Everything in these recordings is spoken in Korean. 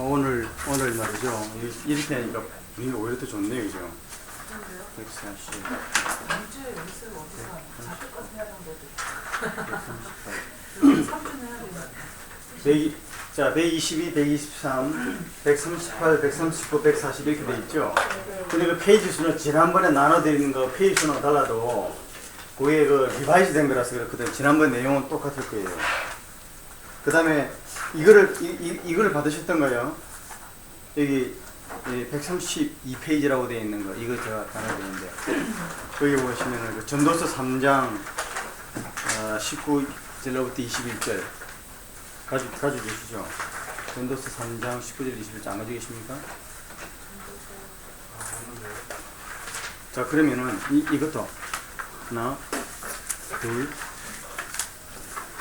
오늘 말이죠. 이렇게 하니까 분위기가 오히려 더 좋네요, 그죠? 그런데요? 140, 연주에 연습을 어디서 하나? 작곡가서 해야 한다고. 138. 3주는 해야 되나? 122, 123, 138, 139, 140 이렇게 돼 있죠. 근데 그 페이지 수는 지난번에 나눠드리는 거 페이지 수는 달라도 그게 그 리바이즈 된 거라서 그렇거든. 지난번 내용은 똑같을 거예요. 그 다음에 이거를 받으셨던 거예요. 여기 132페이지라고 되어 있는 거, 이거 제가 나눠드리는데 여기 보시면은 그 전도서 3장 19절로부터 21절 가져주시죠. 전도서 3장 19절 21절 안 가지고 계십니까? 자, 그러면은 이것도 하나, 둘,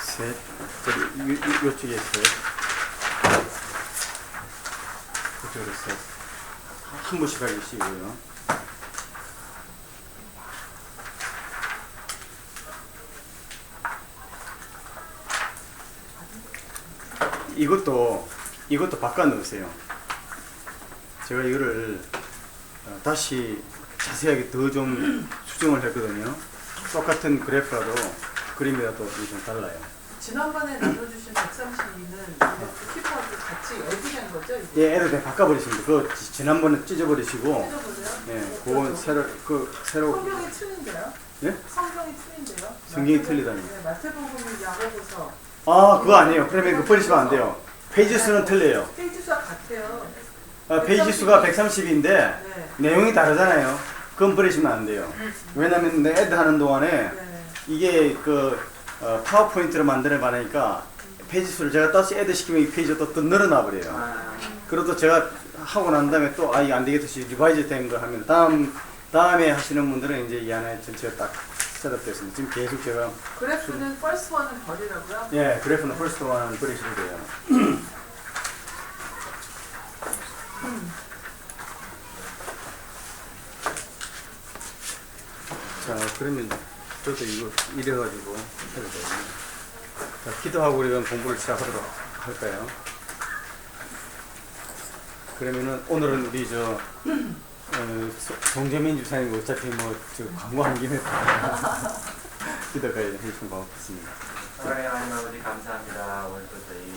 셋, 요쪽에 셋, 이쪽으로 셋. 한 번씩 하시고요. 이것도 바꿔 넣으세요. 제가 이거를 다시 자세하게 더 좀 수정을 했거든요. 똑같은 그래프라도 그림이라도 좀 달라요. 지난번에 나눠주신 132는 킵하고 같이 에디된 거죠? 이게? 예, 애들 그냥 바꿔버리시면 돼요. 그거 지난번에 찢어버리시고, 찢어보세요? 예, 그건 새로. 성경이 틀린데요? 예? 성경이 틀린데요? 성경이 틀리다니. 네, 마태복음이 야고보서. 아, 그거 아니에요. 그러면 그거 버리시면 안 돼요. 페이지 수는 틀려요. 페이지 수가 같아요. 페이지 수가 130인데, 네. 내용이 다르잖아요. 그건 버리시면 안 돼요. 왜냐면 내 애드 하는 동안에 네. 이게 파워포인트로 만들어 봐니까 페이지 수를 제가 다시 애드 시키면 이 페이지가 또 늘어나 버려요. 그리고 또 제가 하고 난 다음에 또 이게 안 되겠다 싶어 리바이즈 된 거 하면 다음에 하시는 분들은 이제 이 안에 전체가 딱 셋업됐습니다. 지금 계속 제가 그래프는 first one은 버리라고요? 예, 그래프는 first one 버리시면 돼요. 자, 그러면 저도 이거 이래가지고 해도 돼요. 자, 기도하고 우리가 공부를 시작하도록 할까요? 그러면은 오늘은 우리 송재민 주사님 어차피 저 광고한 김에 기도가 해주시면 고맙겠습니다. 하나님 아버지 감사합니다. 오늘 또 저희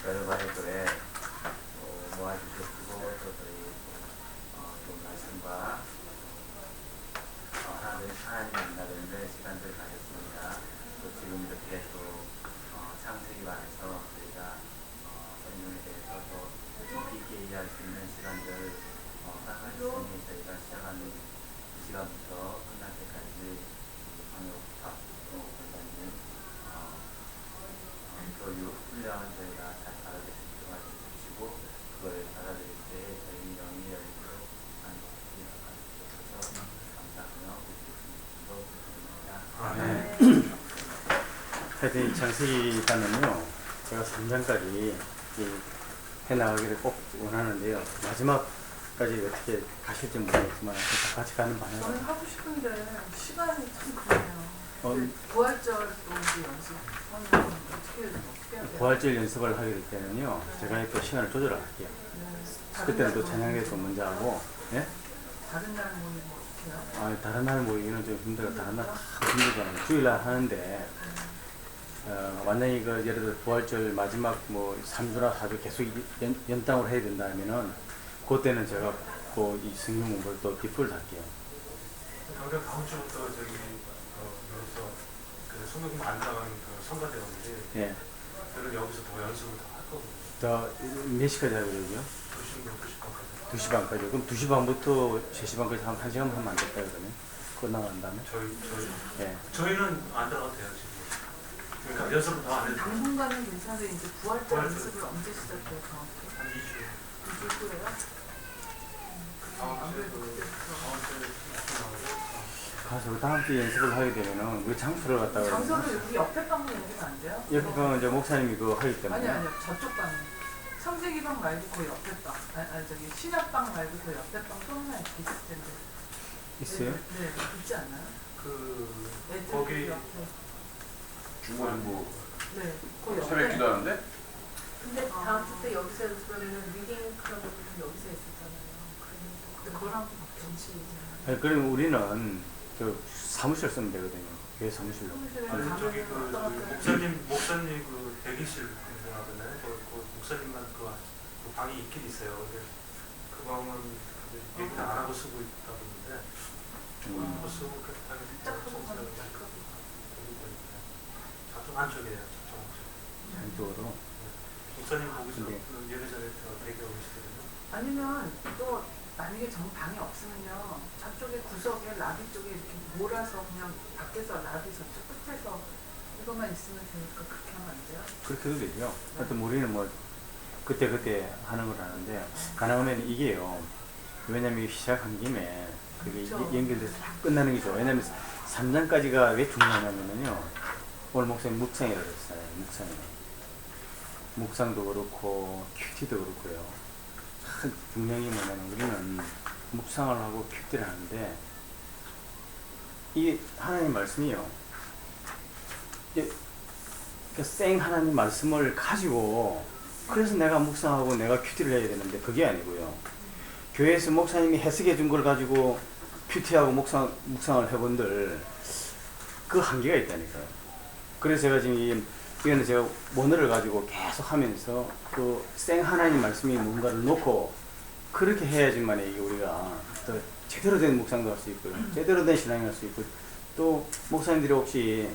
여러분의 교회 모아주셨고 또 저희 또 말씀과 하나님 만나는 시간들 가졌습니다. 또 지금 이렇게 또 창세기 안에서 저희가 성경에 대해서 또 깊이 있게 이해할 수 있는 시간들 하나님이 저희가 시작하는 이 시간부터 끝날 때까지 방역학 공부님 교육 훈련 저희가 잘 받아들일 수 있도록 해주시고 그걸 받아들일 때 저희 영이 열리도록 하는 것을 감사하며 네. 하여튼 이 창세기단은요, 제가 3장까지 해나가기를 꼭 원하는데요. 마지막까지 어떻게 가실지 모르겠지만 다 같이 가는 방향으로. 저는 하고 싶은데 시간이 참 그래요. 부활절 또 이제 연습하면 어떻게 해야 돼요? 부활절 연습을 하게 될 때는요, 제가 또 시간을 조절할게요. 네. 그때는 또 찬양대도 먼저 하고, 예? 다른 날 모이면 어떻게 해요? 다른 날 모이기는 좀 힘들어요. 다른 날 다 힘들잖아요. 주일날 하는데, 완전히 예를 들어 부활절 마지막 3주나 4주 계속 연당으로 해야 된다면은, 그때는 제가 이 성경 공부를 또 디폴트 할게요. 당장 다음 주부터 여기서 성경 공부 안 나가는 성가대원들이 예. 여기서 더 연습을 더 할 거거든요. 몇 시까지 하고 그러죠? 2시 반까지. 2시 반까지. 그럼 2시 반부터 3시 반까지 한 1시간 하면 안 될까요, 그러면? 끝나간 다음에? 예. 저희는 안 들어가도 돼요, 지금. 그러니까 연습을 더 안 해도 돼요. 당분간은 괜찮은데 이제 부활절 부활절. 연습을 언제 시작해요, 정확히? 한 2주. 2주 후에요? 아무래도 가서 다음 주에 연습을 하게 되면은, 우리 장소를 갔다가. 장소를 여기 옆에 방으로 옮기면 안 돼요? 옆에 이제 목사님이 그거 하기 때문에. 아니요, 저쪽 방. 창세기방 말고 그 옆에 방. 저기 신약방 말고 그 옆에 방 또 하나 있을 텐데. 있어요? 네, 있지 않나요? 애들 거기 옆에. 중간부 네, 그 옆에. 새벽 기도하는데? 근데 다음 주 때 여기서 그러면 리딩 클럽을 여기서 했었잖아요. 근데 그거랑 정치잖아요. 아니, 그럼 우리는 그 사무실 쓰면 되거든요. 교회 사무실로. 아니 저기 목사님 그 대기실 하잖아요. 그 목사님만 그 방이 있긴 있어요. 근데 그 방은 얘기를 안 하고 쓰고 있다 보는데 안 하고 쓰고 그렇다는 저쪽 안쪽이에요. 한쪽으로. 목사님 거기서 네. 예배전에 대기하고 계시거든요. 아니면 또 만약에 정 방이 없으면요 저쪽에 구석에 라비 쪽에 이렇게 몰아서 그냥 밖에서 라비 저쪽 끝에서 이것만 있으면 되니까 그렇게 하면 안 돼요? 그렇게 해도 되죠. 하여튼 우리는 뭐 그때 하는 걸 하는데 가능하면 이게요. 왜냐면 이게 시작한 김에 그게 그렇죠. 연결돼서 딱 끝나는 게 좋아요. 왜냐면 3장까지가 왜 중요하냐면요. 오늘 목사님 묵상이라고 했어요. 묵상이. 묵상도 그렇고 큐티도 그렇고요. 참 중요한 게 뭐냐면 우리는 묵상을 하고 큐티를 하는데 이 하나님 말씀이요. 생 하나님 말씀을 가지고 그래서 내가 묵상하고 내가 큐티를 해야 되는데 그게 아니고요. 교회에서 목사님이 해석해 준 걸 가지고 큐티하고 묵상을 해본들 그 한계가 있다니까요. 그래서 제가 지금 이거는 제가 원어를 가지고 계속 하면서 그 생 하나님 말씀이 뭔가를 놓고 그렇게 해야지만 이게 우리가 또 제대로 된 묵상도 할 수 있고요. 제대로 된 신앙이 할 수 있고 또 목사님들이 혹시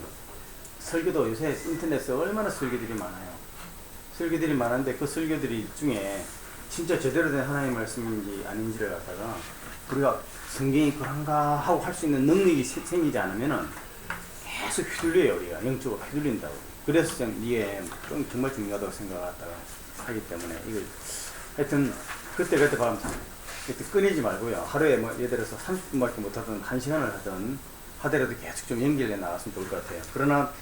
설교도 요새 인터넷에 얼마나 설교들이 많아요. 설교들이 많은데 그 설교들이 중에 진짜 제대로 된 하나님 말씀인지 아닌지를 갖다가 우리가 성경이 그런가 하고 할 수 있는 능력이 생기지 않으면은 계속 휘둘려요. 우리가 영적으로 휘둘린다고. 그래서 이게 좀 정말 중요하다고 생각하다가 하기 때문에 이걸 하여튼 그때 봐면 그때 끊이지 말고요. 하루에 뭐 예를 들어서 30분밖에 못하든 1시간을 하든 하더라도 계속 좀 연결해 나갔으면 좋을 것 같아요. 그러나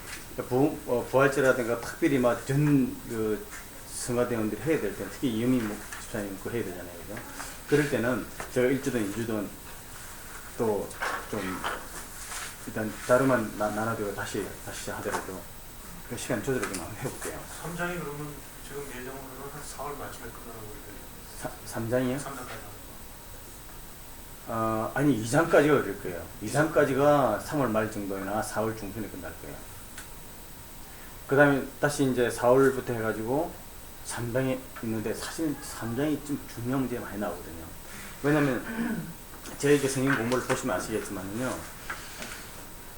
부활절이라든가 특별히 그 성화대원들이 해야 될 때, 특히 이영민 목사님 그거 해야 되잖아요. 그죠? 그럴 때는 제가 1주든 2주든 또 좀 일단 다루만 나눠두고 다시 하더라도 그 시간 조절을 좀 한번 해볼게요. 3장이 그러면 지금 예정으로는 한 4월 말쯤에 끝나라고 그래요. 3장이요? 3장까지. 아니 2장까지가 그럴 거예요. 2장까지가 3월 말 정도나 4월 중순에 끝날 거예요. 그 다음에 다시 이제 4월부터 해가지고 3장이 있는데 사실 3장이 좀 중요한 문제가 많이 나오거든요. 왜냐면 제가 이렇게 성경 공부를 보시면 아시겠지만요.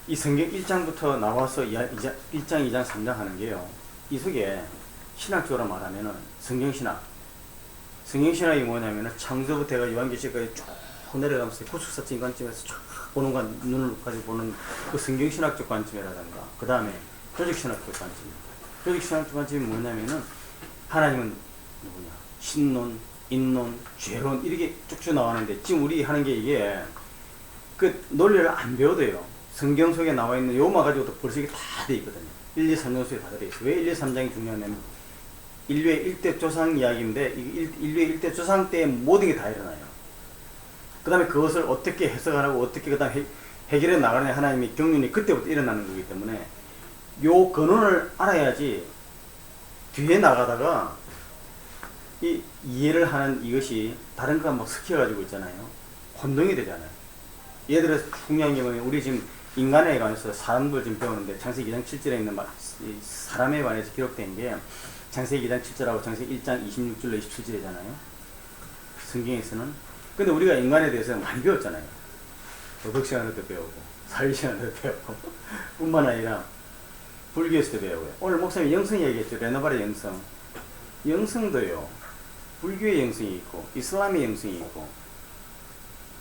이 성경 1장부터 나와서 1장, 2장, 3장 하는 게요. 이 속에 신학적으로 말하면은 성경신학이 뭐냐면은 창조부터 해가 요한계시까지 쭉 내려가면서 구속사적 관점에서 쭉 보는 관, 눈을 가지고 보는 그 성경신학적 관점이라든가 그 다음에 조직신학적 관점. 조직신학적 관점이 뭐냐면은 하나님은 누구냐? 신론, 인론, 죄론 이렇게 쭉쭉 나오는데 지금 우리 하는 게 이게 그 논리를 안 배워도요. 성경 속에 나와 있는 요마 가지고도 벌써 이게 다 돼 있거든요. 1, 2, 3장 속에 다 들어있어요. 왜 1, 2, 3장이 중요하냐면 인류의 1대 조상 이야기인데 인류의 1대 조상 때 모든 게 다 일어나요. 그 다음에 그것을 어떻게 해석하고 어떻게 그 다음에 해결해 나가느냐 하나님의 경륜이 그때부터 일어나는 거기 때문에 요 근원을 알아야지 뒤에 나가다가 이 이해를 하는 이것이 다른 거가 막 섞여가지고 있잖아요. 혼동이 되잖아요. 예를 들어서 중요한 게 뭐냐면 우리 지금 인간에 관해서 사람들 지금 배우는데 창세기 2장 7절에 있는 사람에 관해서 기록된 게 창세기 2장 7절하고 창세기 1장 26절로 27절이잖아요. 성경에서는. 근데 우리가 인간에 대해서 많이 배웠잖아요. 도덕 시간에도 배우고 사회 시간에도 배우고 뿐만 아니라 불교에서도 배우고요. 오늘 목사님이 영성 얘기했죠. 레노발의 영성. 영성도요. 불교의 영성이 있고 이슬람의 영성이 있고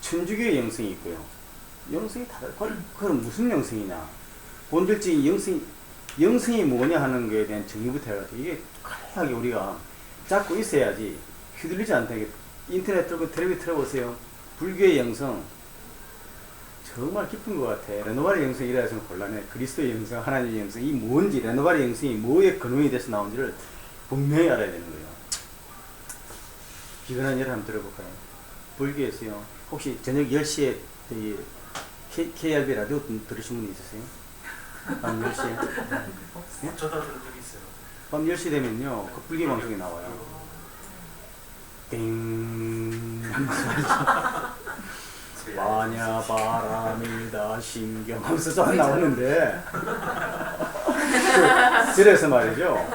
천주교의 영성이 있고요. 영성이 다들 그럼 무슨 영성이냐? 본질적인 영성이 뭐냐 하는 거에 대한 정의부터 해가지고 이게 clar하게 우리가 잡고 있어야지 휘둘리지 않다. 인터넷 들고 텔레비 틀어보세요. 불교의 영성 정말 깊은 것 같아. 레노발의 영성이라 해서는 곤란해. 그리스도의 영성, 하나님의 영성이 뭔지, 레노발의 영성이 뭐의 근원이 돼서 나온지를 분명히 알아야 되는 거예요. 비근한 예를 한번 들어볼까요? 불교에서요. 혹시 저녁 10시에 KRB 라디오 들으신 분이 있으세요? 밤 10시에? 저도 들은 적이 있어요. 밤 10시 되면요 그 불교 방송이 나와요. 띵 하면서 마냐 바람이다 신경 하면서 쫙 나오는데 그래서 말이죠.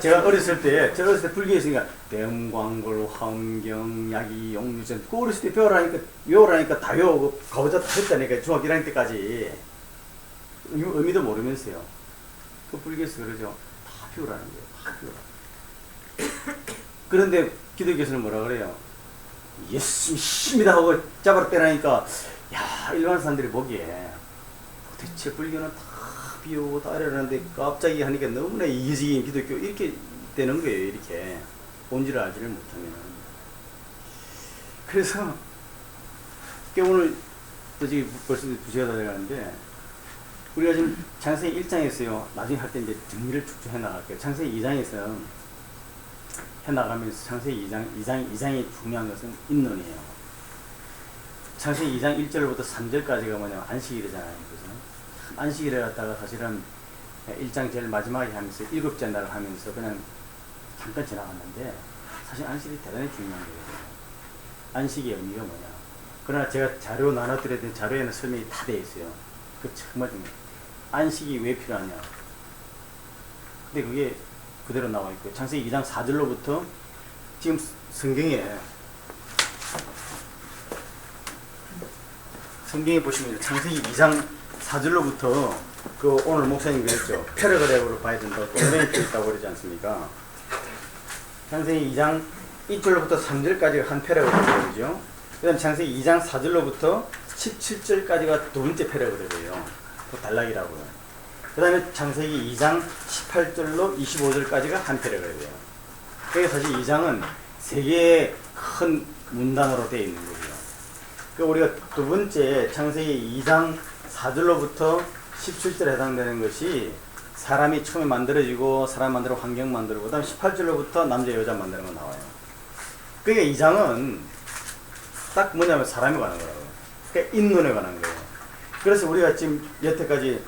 제가 어렸을 때 불교에 있으니까 대음광골 환경 야기 용유전 그 어렸을 때 외우라니까 다 외우고 가보자 다 했다니까 중학교 1학년 때까지 의미도 모르면서요. 그 불교에서 그러죠. 다 비우라는 거예요. 다 비우라. 그런데 기독교에서는 뭐라 그래요? 예수 십니다 하고 잡아라 빼라니까 야 일반 사람들이 보기에 도대체 불교는 다 비우고 다 이러는데 갑자기 하니까 너무나 이기적인 기독교 이렇게 되는 거예요. 이렇게 본질을 알지를 못하면. 그래서 오늘 솔직히 벌써 2시가 다 돼가는데 우리가 지금 창세기 1장에서요 나중에 할 때 이제 정리를 쭉쭉 해나갈게요. 창세기 2장에서 해나가면서 창세기 2장이 중요한 것은 인론이에요. 창세기 2장 1절부터 3절까지가 뭐냐면 안식일이잖아요. 그죠? 안식일에 갖다가 사실은 1장 제일 마지막에 하면서 7째 날을 하면서 그냥 잠깐 지나갔는데 사실 안식일이 대단히 중요한 거예요. 안식의 의미가 뭐냐. 그러나 제가 자료 나눠드렸던 자료에는 설명이 다 되어 있어요. 그 정말 중요해요. 안식이 왜 필요하냐. 근데 그게 그대로 나와 있고 창세기 2장 4절로부터 지금 성경에 보시면 창세기 2장 4절로부터 그 오늘 목사님 그랬죠. 패러그래프로 봐야 된다고 동맹이 있다고 그러지 않습니까? 창세기 2장 1절로부터 3절까지 한 패러그래프죠. 그 다음 창세기 2장 4절로부터 17절까지가 두 번째 패러그래프예요. 그 단락이라고요. 그 다음에 창세기 2장 18절로 25절까지가 한 패러그래프예요. 그러니까 사실 2장은 세 개의 큰 문단으로 되어 있는 거고요. 그러니까 우리가 두 번째 창세기 2장 4절로부터 17절에 해당되는 것이 사람이 처음에 만들어지고 사람 만들고 환경 만들고 그 다음 18절로부터 남자 여자 만드는 거 나와요. 그러니까 2장은 딱 뭐냐면 사람에 관한 거라고요. 그러니까 인론에 관한 거예요. 그래서 우리가 지금 여태까지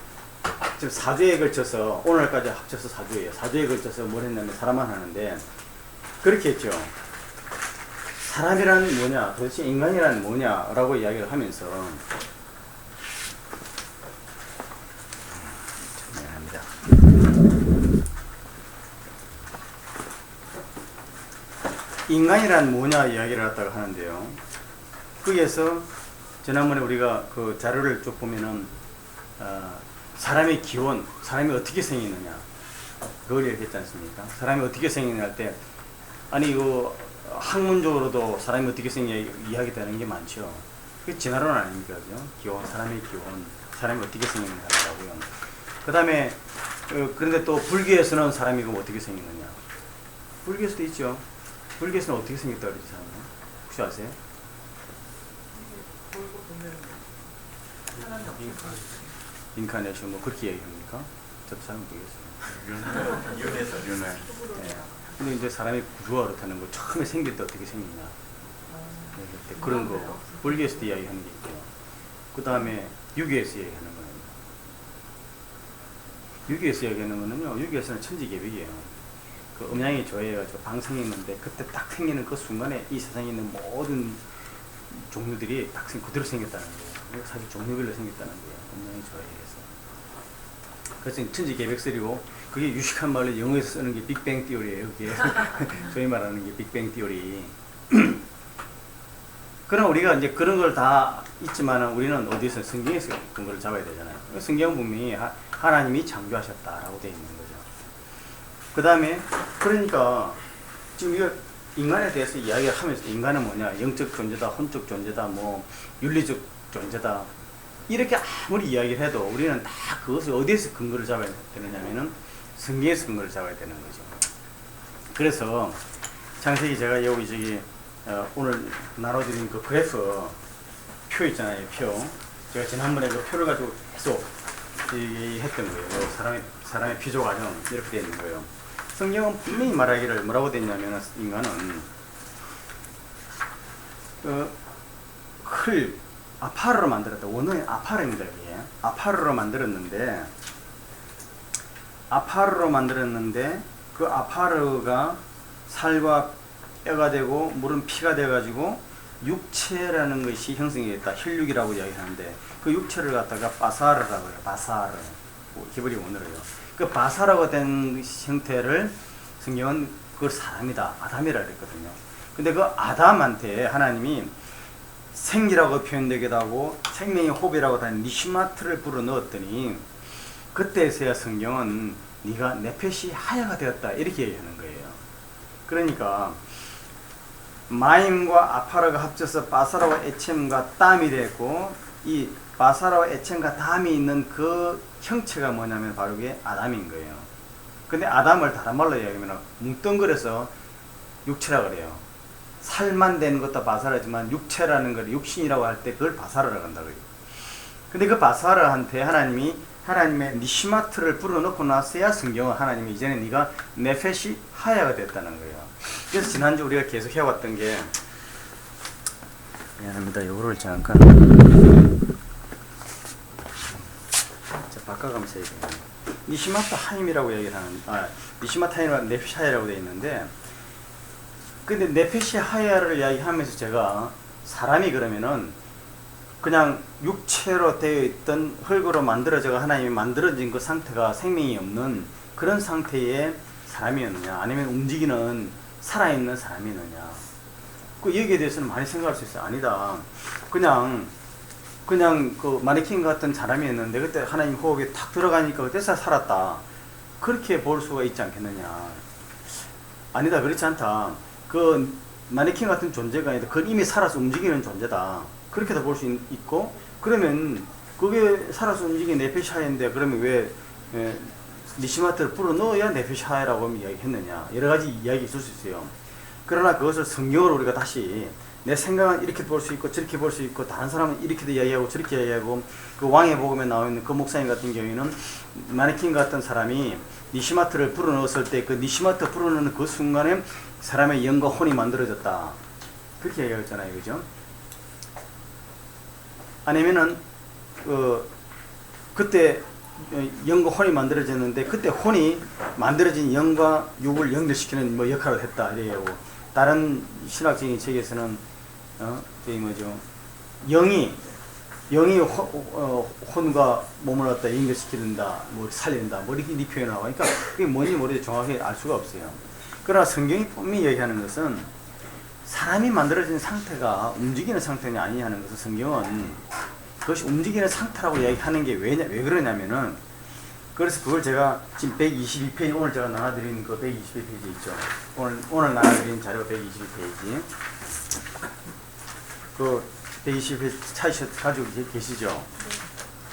지금 4주에 걸쳐서 오늘까지 합쳐서 4주예요. 4주에 걸쳐서 뭘 했냐면 사람만 하는데 그렇게 했죠. 사람이란 뭐냐, 도대체 인간이란 뭐냐라고 이야기를 하면서 미안합니다. 인간이란 뭐냐 이야기를 갖다가 하는데요. 거기에서 지난번에 우리가 그 자료를 쭉 보면은 사람의 기원, 사람이 어떻게 생기느냐 그걸 얘기했지 않습니까? 사람이 어떻게 생기느냐 할 때 아니 이거 학문적으로도 사람이 어떻게 생기냐 이야기되는 게 많죠. 그게 진화론 아닙니까? 그죠? 기원, 사람의 기원, 사람이 어떻게 생기느냐라고요. 그 다음에 그런데 또 불교에서는 사람이 그럼 어떻게 생기느냐? 불교에서도 있죠. 불교에서는 어떻게 생겼다고 그러지 사람은? 혹시 아세요? 보고 보면 하나는 없어요. 인카네이션 뭐 그렇게 얘기합니까? 저도 잘 모르겠어요. 윤회. 네. 근데 이제 사람의 구조가 그렇다는 거 처음에 생길 때 어떻게 생기냐. 네, 그런 거 불교에서도 이야기하는 게 있고요. 그 다음에 유교에서 이야기하는 거는 유교에서 이야기하는 거는요. 유교에서는 천지개벽이에요. 그 음양이 조해가지고 방생했는데 그때 딱 생기는 그 순간에 이 세상에 있는 모든 종류들이 딱 그대로 생겼다는 거예요. 사실 종류별로 생겼다는 거예요. 음양이 조해에서. 그래서 천지개벽설이고 그게 유식한 말로 영어에서 쓰는 게 빅뱅 띠오리예요. 그게 저희 말하는 게 빅뱅 띠오리. 그럼 우리가 이제 그런 걸 다 있지만은 우리는 어디서 성경에서 근거를 잡아야 되잖아요. 성경 분명히 하나님이 창조하셨다라고 되어 있는 거죠. 그 다음에 그러니까 지금 이거 인간에 대해서 이야기를 하면서 인간은 뭐냐, 영적 존재다, 혼적 존재다, 뭐 윤리적 존재다. 이렇게 아무리 이야기를 해도 우리는 다 그것을 어디에서 근거를 잡아야 되느냐면은 성경에서 근거를 잡아야 되는 거죠. 그래서 창세기 제가 여기 오늘 나눠드린 그 그래프 표 있잖아요. 표. 제가 지난번에 그 표를 가지고 계속 얘기했던 거예요. 사람의 피조 과정 이렇게 되어 있는 거예요. 성경은 분명히 말하기를 뭐라고 됐냐면 인간은 아파르로 만들었다. 원어는 아파르입니다. 이게. 아파르로 만들었는데 그 아파르가 살과 뼈가 되고 물은 피가 돼가지고 육체라는 것이 형성이 됐다. 혈육이라고 이야기하는데 그 육체를 갖다가 바사르라고 해요. 바사르. 기브리 원어로요. 그 바사르가 된 형태를 성경은 그걸 사람이다. 아담이라 그랬거든요. 근데 그 아담한테 하나님이 생기라고 표현되기도 하고 생명의 호흡이라고 하는 니시마트를 불어넣었더니 그때서야 성경은 네가 네펫이 하야가 되었다 이렇게 얘기하는 거예요. 그러니까 마임과 아파라가 합쳐서 바사라와 에쳔과 땀이 됐고 이 바사라와 에쳔과 땀이 있는 그 형체가 뭐냐면 바로 그게 아담인 거예요. 근데 아담을 다른 말로 이야기하면 뭉뚱그려서 육체라 그래요. 살만 되는 것도 바사라지만 육체라는 걸 육신이라고 할 때 그걸 바사라라고 한다고요. 근데 그 바사라한테 하나님이 하나님의 니시마트를 불어넣고 나서야 성경은 하나님이 이제는 네가 네펫이 하야가 됐다는 거예요. 그래서 지난주 우리가 계속 해왔던 게 미안합니다. 요거를 잠깐 바꿔가면서 얘기해요. 니시마트 하임이라고 얘기를 하는 니시마트 하임이라고 네펫이 하야라고 되어 있는데 근데 네펫이 하야를 이야기하면서 제가 사람이 그러면은 그냥 육체로 되어 있던 흙으로 만들어져가 하나님이 만들어진 그 상태가 생명이 없는 그런 상태의 사람이었느냐 아니면 움직이는 살아있는 사람이었느냐 그 여기에 대해서는 많이 생각할 수 있어요. 아니다. 그냥 그 마네킹 같은 사람이었는데 그때 하나님 호흡이 탁 들어가니까 그때서 살았다. 그렇게 볼 수가 있지 않겠느냐. 아니다. 그렇지 않다. 그 마네킹 같은 존재가 아니다. 그건 이미 살아서 움직이는 존재다. 그렇게도 볼 수 있고 그러면 그게 살아서 움직이는 네펫이 하야인데 그러면 왜 니시마트를 불어넣어야 네펫이 하야라고 이야기했느냐. 여러 가지 이야기 있을 수 있어요. 그러나 그것을 성경으로 우리가 다시 내 생각은 이렇게 볼 수 있고 저렇게 볼 수 있고 다른 사람은 이렇게도 이야기하고 저렇게 이야기하고 그 왕의 복음에 나와 있는 그 목사님 같은 경우에는 마네킹 같은 사람이 니시마트를 불어넣었을 때 그 니시마트 불어넣는 그 순간에 사람의 영과 혼이 만들어졌다. 그렇게 얘기했잖아요. 그죠? 아니면은 그때 영과 혼이 만들어졌는데 그때 혼이 만들어진 영과 육을 연결시키는 뭐 역할을 했다 이래요. 다른 신학적인 책에서는 저기 뭐죠 영이 혼과 몸을 갖다 연결시킨다, 뭐 살린다, 뭐 이렇게 표현을 하고 그러니까 그게 뭔지 모르게 정확히 알 수가 없어요. 그러나 성경이 분명히 얘기하는 것은 사람이 만들어진 상태가 움직이는 상태냐 아니냐는 것은 성경은 그것이 움직이는 상태라고 이야기하는 게 왜 그러냐면은 그래서 그걸 제가 지금 122페이지 오늘 제가 나눠드린 그 122페이지 있죠. 오늘 나눠드린 자료 122페이지 그 122페이지 가지고 계시죠.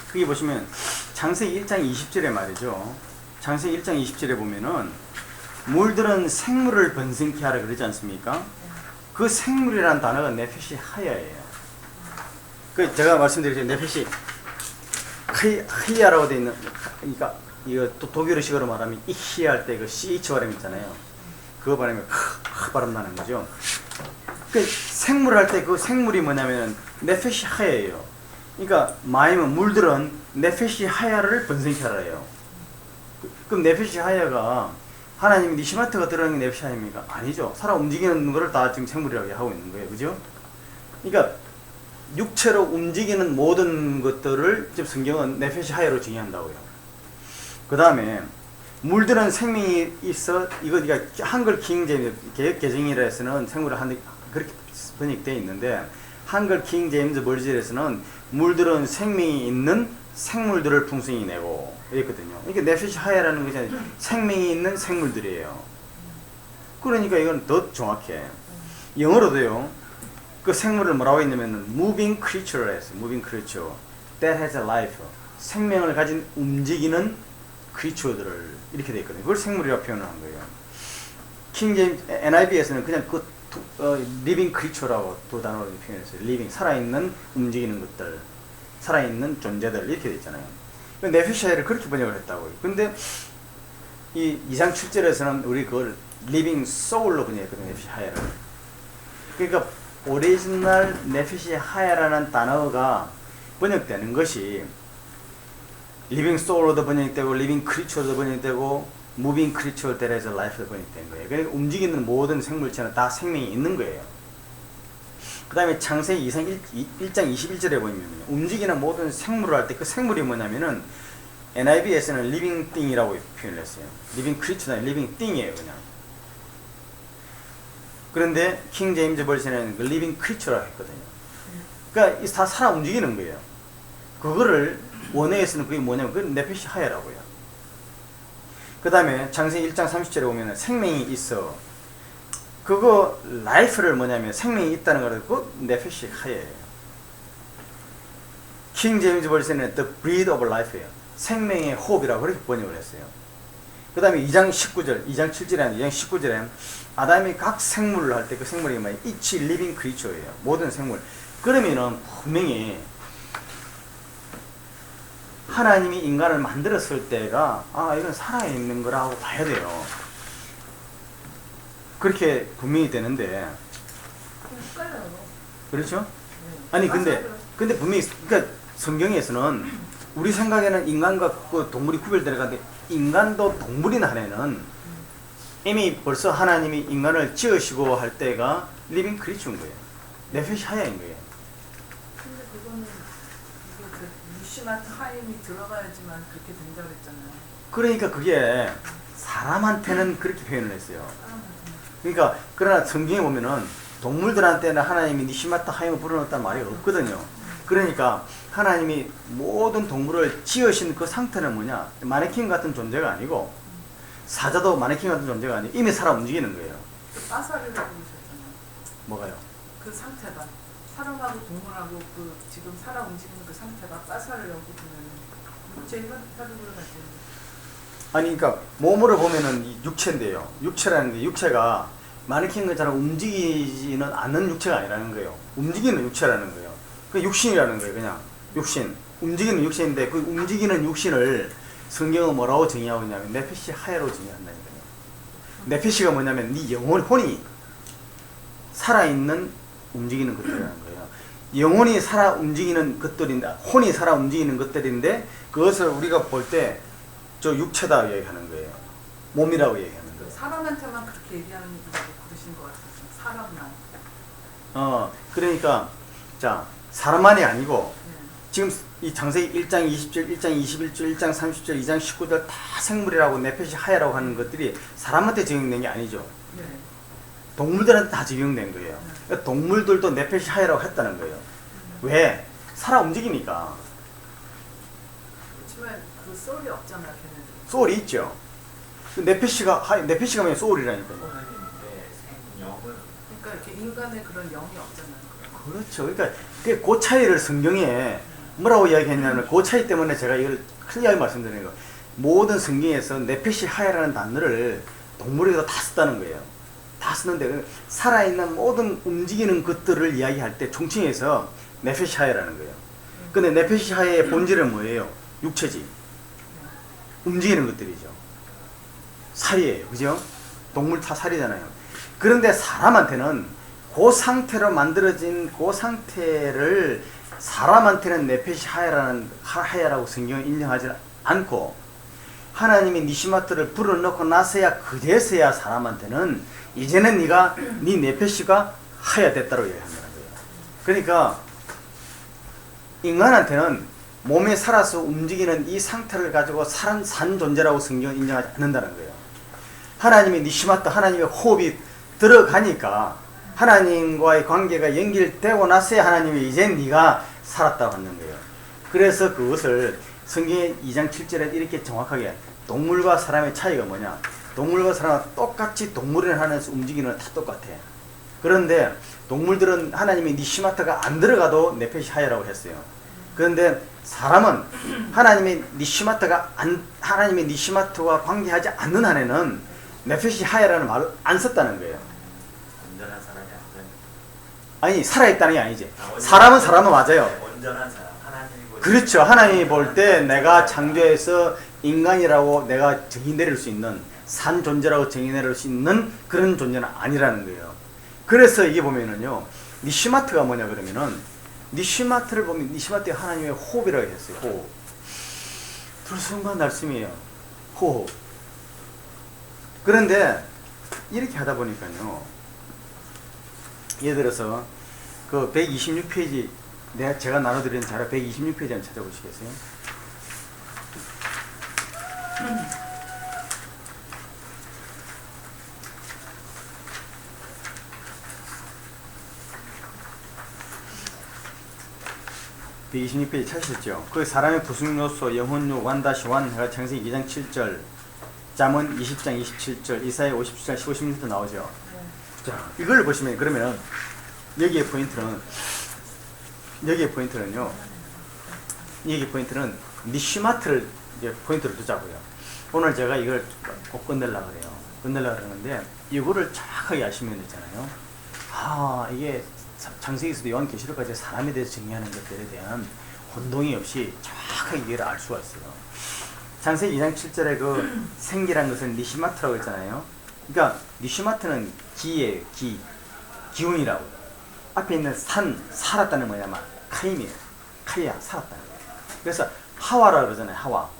거기 보시면 창세기 1장 20절에 말이죠. 창세기 1장 20절에 보면은 물들은 생물을 번성케 하라 그러지 않습니까? 그 생물이라는 단어가 네펫이 하야예요. 그 제가 말씀드렸죠. 네펫이 하야라고 되어 있는, 그러니까 이거 또 독일어식으로 말하면 이히 할 때 그 CH 발음 있잖아요. 그거 발음이 발음 나는 거죠. 그 생물 할 때 그 생물이 뭐냐면 네펫이 하야예요. 그러니까 마임은 물들은 네펫이 하야를 번성케 하라예요. 그럼 네펫이 하야가 하나님이 니시마트가 들어가는 게 네펫이 하야입니까? 아니죠. 살아 움직이는 거를 다 지금 생물이라고 하고 있는 거예요. 그죠? 그러니까 육체로 움직이는 모든 것들을 지금 성경은 네펫이 하야로 정의한다고요. 그 다음에 물들은 생명이 있어. 이거 한글 킹제임스 개혁 개정이라 해서는 생물을 그렇게 번역되어 있는데 한글 킹제임스 버전에서는 물들은 생명이 있는 생물들을 풍성히 내고 이랬거든요. 그러니까 네펫이 하야라는 것이 생명이 있는 생물들이에요. 그러니까 이건 더 정확해. 영어로도요. 그 생물을 뭐라고 했냐면 moving creature라 했어요. moving creature that has a life. 생명을 가진 움직이는 creature들을 이렇게 돼 있거든요. 그걸 생물이라고 표현을 한 거예요. 킹제임스 NIV에서는 그냥 그 living creature라고 두 단어로 표현했어요. living 살아있는 움직이는 것들, 살아있는 존재들 이렇게 돼 있잖아요. 네펫이 그렇게 번역을 했다고요. 근데 이 2장 7절에서는 우리 그걸 living soul로 번역했거든요. 네펫이 하야를. 그러니까 오리지널 네펫이 하야라는 단어가 번역되는 것이 living soul로도 번역되고 living creature로도 번역되고 moving creature that has life 번역된 거예요. 그러니까 움직이는 모든 생물체는 다 생명이 있는 거예요. 그 다음에 창세기 1장 21절에 보면 움직이는 모든 생물을 할 때 그 생물이 뭐냐면은 NIV에서는 living thing이라고 표현을 했어요. living creature나 living thing이에요, 그냥. 그런데 킹 제임스 버전에는 living creature라고 했거든요. 그러니까 다 살아 움직이는 거예요. 그거를 원어에서는 그게 뭐냐면 그건 네페시 하야라고요. 그 다음에 창세기 1장 30절에 보면 생명이 있어. 그거 life를 뭐냐면 생명이 있다는 거를 그 네페시 하야예요. 킹 제임스 버전에는 the breath of life예요. 생명의 호흡이라고 그렇게 번역을 했어요. 그 다음에 2장 19절, 2장 7절에 2장 19절에 아담이 각 생물을 할 때 그 생물이 뭐예요? each living creature예요. 모든 생물. 그러면은 분명히 하나님이 인간을 만들었을 때가 이건 살아있는 거라고 봐야 돼요. 그렇게 분명히 되는데 헷갈려요. 그렇죠? 네. 아니 근데 분명히 그러니까 성경에서는 우리 생각에는 인간과 그 동물이 구별되는데 인간도 동물인 한에는 이미 벌써 하나님이 인간을 지으시고 할 때가 리빙 크리처인 거예요. 네페시 하야인 거예요. 근데 그거는 이게 그 유시마트 하임이 들어가야지만 그렇게 된다고 했잖아요. 그러니까 그게 사람한테는 그렇게 표현을 했어요. 사람한테는. 그러니까 그러나 성경에 보면은 동물들한테는 하나님이 니시마타 하임을 불어넣었다는 말이 없거든요. 그러니까 하나님이 모든 동물을 지으신 그 상태는 뭐냐? 마네킹 같은 존재가 아니고 사자도 마네킹 같은 존재가 아니고 이미 살아 움직이는 거예요. 그 빠사리라고 그러셨잖아요. 뭐가요? 그 상태가 사람하고 동물하고 그 지금 살아 움직이는 그 상태가 빠사리라고 보면 제일 빠르고 하지. 아니 그러니까 몸으로 보면은 이 육체인데요. 육체라는 게 육체가 마네킹 것처럼 움직이지는 않는 육체가 아니라는 거예요. 움직이는 육체라는 거예요. 그 육신이라는 거예요. 그냥 육신. 움직이는 육신인데 그 움직이는 육신을 성경은 뭐라고 정의하고 있냐면 네페시 하야로 정의한다니까요. 네페시가 뭐냐면 네 영혼, 혼이 살아있는 움직이는 것들이라는 거예요. 영혼이 살아 움직이는 것들인데 혼이 살아 움직이는 것들인데 그것을 우리가 볼 때 저 육체다 얘기하는 거예요. 몸이라고 얘기하는 거예요. 사람한테만 그렇게 얘기하는 거라고 그러신 것 같아서 사람만. 그러니까 자 사람만이 아니고 네. 지금 이 창세기 1장 20절, 1장 21절, 1장 30절, 2장 19절 다 생물이라고 네페시 하야라고 하는 것들이 사람한테 적용된 게 아니죠. 네. 동물들한테 다 적용된 거예요. 그러니까 동물들도 네페시 하야라고 했다는 거예요. 왜? 살아 움직이니까. 그렇지만 그 소리 없잖아요, 걔네들. 소울이 있죠. 그 네페시가 뭐냐 소울이라니까요. 하나님인데 생명은 그러니까 이렇게 인간의 그런 영이 없잖아요. 그렇죠. 그러니까 그 차이를 성경에 뭐라고 이야기했냐면 그 차이 때문에 제가 이걸 클리어하게 말씀드리는 거. 모든 성경에서 네페시 하야라는 단어를 동물에다 다 썼다는 거예요. 다 쓰는데 살아있는 모든 움직이는 것들을 이야기할 때 총칭해서 네페시 하야라는 거예요. 근데 네페시 하야의 본질은 뭐예요? 육체지. 움직이는 것들이죠. 살이에요. 그죠? 동물 다 살이잖아요. 그런데 사람한테는 그 상태로 만들어진 그 상태를 사람한테는 네페시 하야라고 성경은 인정하지 않고 하나님이 니시마트를 불어넣고 나서야 그제서야 사람한테는 이제는 네가 네 네페시가 하야 됐다고 얘기한다는 거예요. 그러니까 인간한테는 몸에 살아서 움직이는 이 상태를 가지고 산 존재라고 성경은 인정하지 않는다는 거예요. 하나님의 니시마트 하나님의 호흡이 들어가니까 하나님과의 관계가 연결되고 나서야 하나님이 이제 네가 살았다고 하는 거예요. 그래서 그것을 성경의 2장 7절에 이렇게 정확하게 동물과 사람의 차이가 뭐냐? 동물과 사람은 똑같이 동물을 하면서 움직이는 건 다 똑같아. 그런데 동물들은 하나님의 니시마트가 안 들어가도 네페시 하야라고 했어요. 그런데 사람은 하나님의 니시마트와 관계하지 않는 한에는 네페시 하야라는 말을 안 썼다는 거예요. 온전한 사람이 아니죠. 아니 살아있다는 게 아니지. 사람은 맞아요. 온전한 사람 하나님이 보시는 그렇죠. 하나님이 볼 때 내가 창조해서 인간이라고 내가 정의 내릴 수 있는 산 존재라고 정의 내릴 수 있는 그런 존재는 아니라는 거예요. 그래서 이게 보면은요. 니시마트가 뭐냐 그러면은 니시마트를 보면 니시마트가 하나님의 호흡이라고 했어요. 호흡. 들순간 날숨이에요. 호흡. 그런데 이렇게 하다 보니까요. 예를 들어서 그 126페이지 제가 나눠드린 자료 126페이지 한번 찾아보시겠어요? (126페이지) 찾으셨죠? 그 사람의 부승요소 영혼요 완다시완 해가 창세기 2장 7절 잠언 20장 27절 이사야 57장 15, 16절 나오죠. 자, 이걸 보시면 그러면 여기에 포인트는요. 여기 포인트는 니시마트를 이제 포인트를 두자고요. 오늘 제가 이걸 꼭 끝내려고 그래요. 끝내려고 그러는데 이거를 정확하게 아시면 있잖아요. 아, 이게 창세기에서도 요한계시록까지 사람에 대해서 정의하는 것들에 대한 혼동이 없이 정확하게 이해를 알 수가 있어요. 창세기 2장 7절에 그 생기란 것은 니시마트라고 했잖아요. 그러니까 니시마트는 기예요. 기운이라고. 앞에 있는 살았다는 뭐냐면 카임이에요. 카이야, 살았다는 거예요. 그래서 하와라고 그러잖아요. 하와.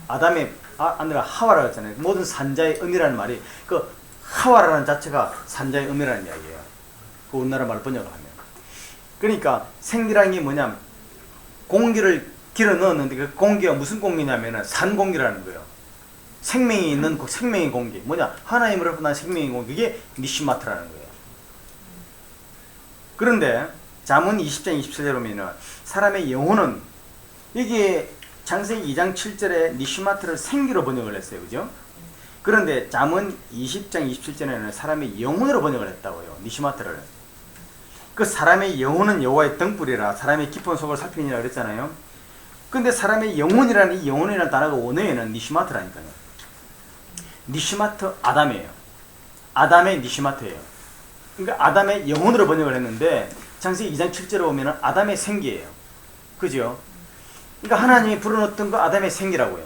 아담의 아내가 하와라고 했잖아요. 모든 산자의 의미라는 말이 그 하와라는 자체가 산자의 의미라는 이야기예요. 그 우리나라 말 번역을 하면. 그러니까 생기라는 게 뭐냐면 공기를 길어 넣었는데 그 공기가 무슨 공기냐면은 산 공기라는 거예요. 생명이 있는 생명의 공기. 뭐냐? 하나님으로부터 난 생명의 공기. 그게 니시마트라는 거예요. 그런데 잠언 20장 27절에 보면은 사람의 영혼은 여기에 창세기 2장 7절에 니시마트를 생기로 번역을 했어요. 그죠? 그런데 잠언 20장 27절에는 사람의 영혼으로 번역을 했다고요. 니시마트를. 그 사람의 영혼은 여호와의 등불이라 사람의 깊은 속을 살피니라 그랬잖아요. 근데 사람의 영혼이라는 이 영혼이라는 단어가 원어에는 니시마트라니까요. 니시마트 아담이에요. 아담의 니시마트예요. 그러니까 아담의 영혼으로 번역을 했는데 창세기 2장 7절에 보면 아담의 생기예요. 그죠? 그러니까 하나님이 불어넣었던 그 아담의 생기라고요.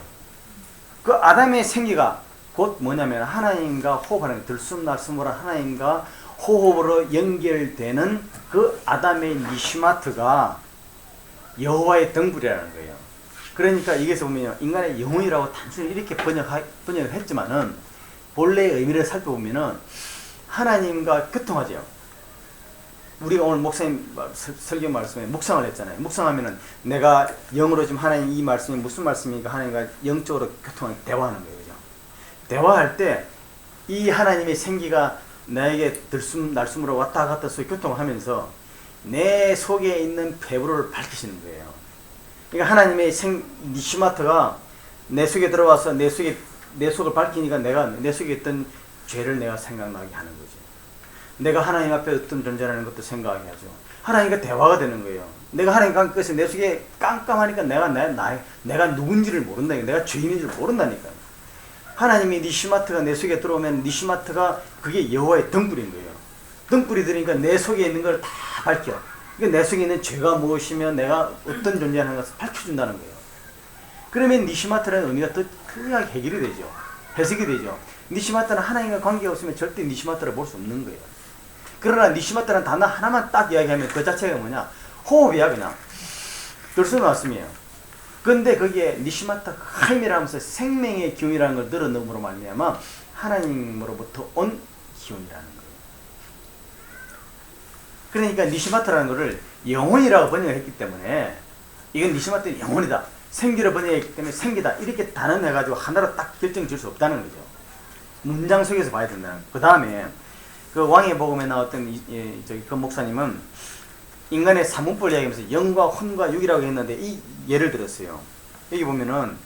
그 아담의 생기가 곧 뭐냐면 하나님과 호흡하는 들숨날숨으로 하나님과 호흡으로 연결되는 그 아담의 니시마트가 여호와의 등불이라는 거예요. 그러니까 여기서 보면 인간의 영혼이라고 단순히 이렇게 번역을 했지만은 본래의 의미를 살펴보면은 하나님과 교통하죠. 우리가 오늘 목사님 설교 말씀에 묵상을 했잖아요. 묵상하면은 내가 영으로 지금 하나님 이 말씀이 무슨 말씀이니까 하나님과 영적으로 교통하는 대화하는 거예요. 그죠? 대화할 때 이 하나님의 생기가 나에게 들숨날숨으로 왔다 갔다 소리 교통을 하면서 내 속에 있는 배부를 밝히시는 거예요. 그러니까 하나님의 니시마트가 내 속에 들어와서 내 속을 밝히니까 내가 내 속에 있던 죄를 내가 생각나게 하는 거죠. 내가 하나님 앞에 어떤 존재라는 것도 생각하게 하죠. 하나님과 대화가 되는 거예요. 내가 하나님과 그것이 내 속에 깜깜하니까 내가 누군지를 모른다니까. 내가 죄인인 줄 모른다니까요. 하나님이 니시마트가 내 속에 들어오면 니시마트가 그게 여호와의 등불인 거예요. 등불이 들으니까 내 속에 있는 걸 다 밝혀. 그러니까 내 속에 있는 죄가 무엇이며 내가 어떤 존재라는 것을 밝혀준다는 거예요. 그러면 니시마트라는 의미가 더 크게 해결이 되죠. 해석이 되죠. 니시마트는 하나님과 관계가 없으면 절대 니시마트를 볼 수 없는 거예요. 그러나 니시마트라는 단어 하나만 딱 이야기하면 그 자체가 뭐냐? 호흡이야 그냥. 들숨날숨이에요. 근데 거기에 니시마트 하임이라면서 생명의 기운이라는 걸 늘어넣음으로 말미암아 하나님으로부터 온 기운이라는 거예요. 그러니까 니시마트라는 거를 영혼이라고 번역을 했기 때문에 이건 니시마트는 영혼이다. 생기를 번역했기 때문에 생기다. 이렇게 단언해가지고 하나로 딱 결정 지을 수 없다는 거죠. 문장 속에서 봐야 된다는 거예요. 그 다음에 그 왕의 복음에 나왔던 그 목사님은 인간의 사문법을 이야기하면서 영과 혼과 육이라고 했는데 이 예를 들었어요. 여기 보면은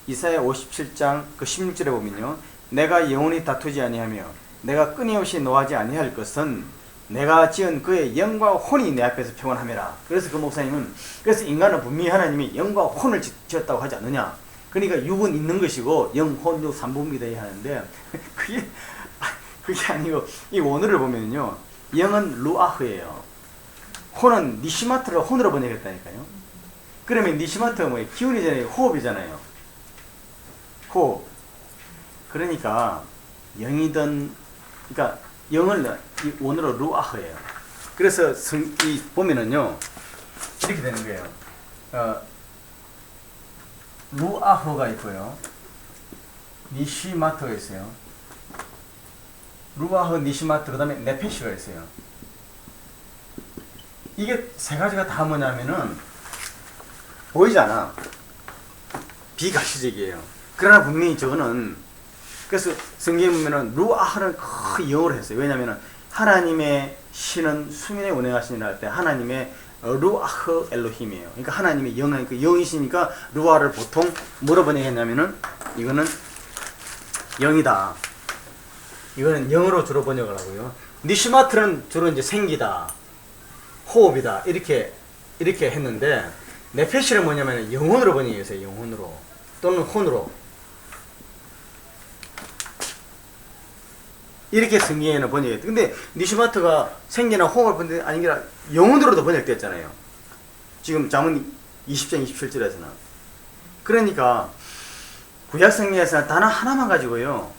이사야 57장 그 16절에 보면요. 내가 영원히 다투지 아니하며 내가 끊임없이 노하지 아니할 것은 내가 지은 그의 영과 혼이 내 앞에서 평안함이라. 그래서 그 목사님은 그래서 인간은 분명히 하나님이 영과 혼을 지었다고 하지 않느냐. 그러니까 육은 있는 것이고 영, 혼, 육, 삼분기돼야 하는데 그게 아니고 이 원어를 보면요. 영은 루아흐예요. 혼은 니시마트를 혼으로 번역했다니까요. 그러면 니시마트가 뭐예요? 기운이잖아요. 호흡이잖아요. 호흡. 그러니까 영이든 그러니까 영을 이 원어로 루아흐예요. 그래서 이 보면은요. 이렇게 되는 거예요. 루아흐가 있고요. 니시마트가 있어요. 루아흐, 니시마트, 그 다음에 네페시가 있어요. 이게 세 가지가 다 뭐냐면은 보이잖아. 비가시적이에요. 그러나 분명히 저거는 그래서 성경에 보면은 루아흐는 거의 영어로 했어요. 왜냐면은 하나님의 신은 수면에 운행하시니라 할 때 하나님의 루아흐 엘로힘이에요. 그러니까 하나님의 영, 그 영이시니까 루아를 보통 뭐로 번역했냐면은 이거는 영이다. 이거는 영어로 주로 번역을 하고요. 니시마트는 주로 이제 생기다, 호흡이다 이렇게 했는데 네페시는 뭐냐면 영혼으로 번역했어요. 영혼으로 또는 혼으로 이렇게 성경에는 번역했대. 근데 니시마트가 생기나 호흡을 번역이 아니라 영혼으로도 번역됐잖아요. 지금 잠언 20장 27절에서는. 그러니까 구약 성경에서는 단어 하나만 가지고요.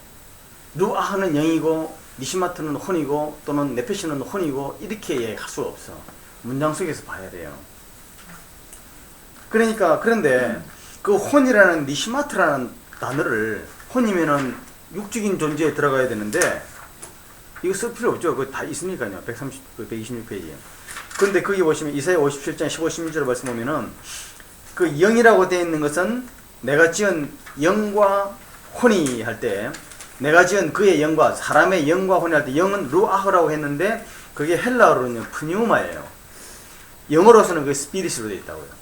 루아흐는 영이고 니시마트는 혼이고 또는 네페시는 혼이고 이렇게 얘기할 수가 없어. 문장 속에서 봐야 돼요. 그러니까 그런데 그 혼이라는 니시마트라는 단어를 혼이면은 육적인 존재에 들어가야 되는데 이거 쓸 필요 없죠. 그거 다 있으니까요. 126페이지에. 그런데 거기 보시면 이사야 57장 15, 16절 말씀 보면은 그 영이라고 되어 있는 것은 내가 지은 영과 혼이 할 때 내가 지은 그의 영과 사람의 영과 혼이 할 때 영은 루아흐라고 했는데 그게 헬라어로는 프뉴마예요. 영어로서는 그게 스피릿으로 되어 있다고요.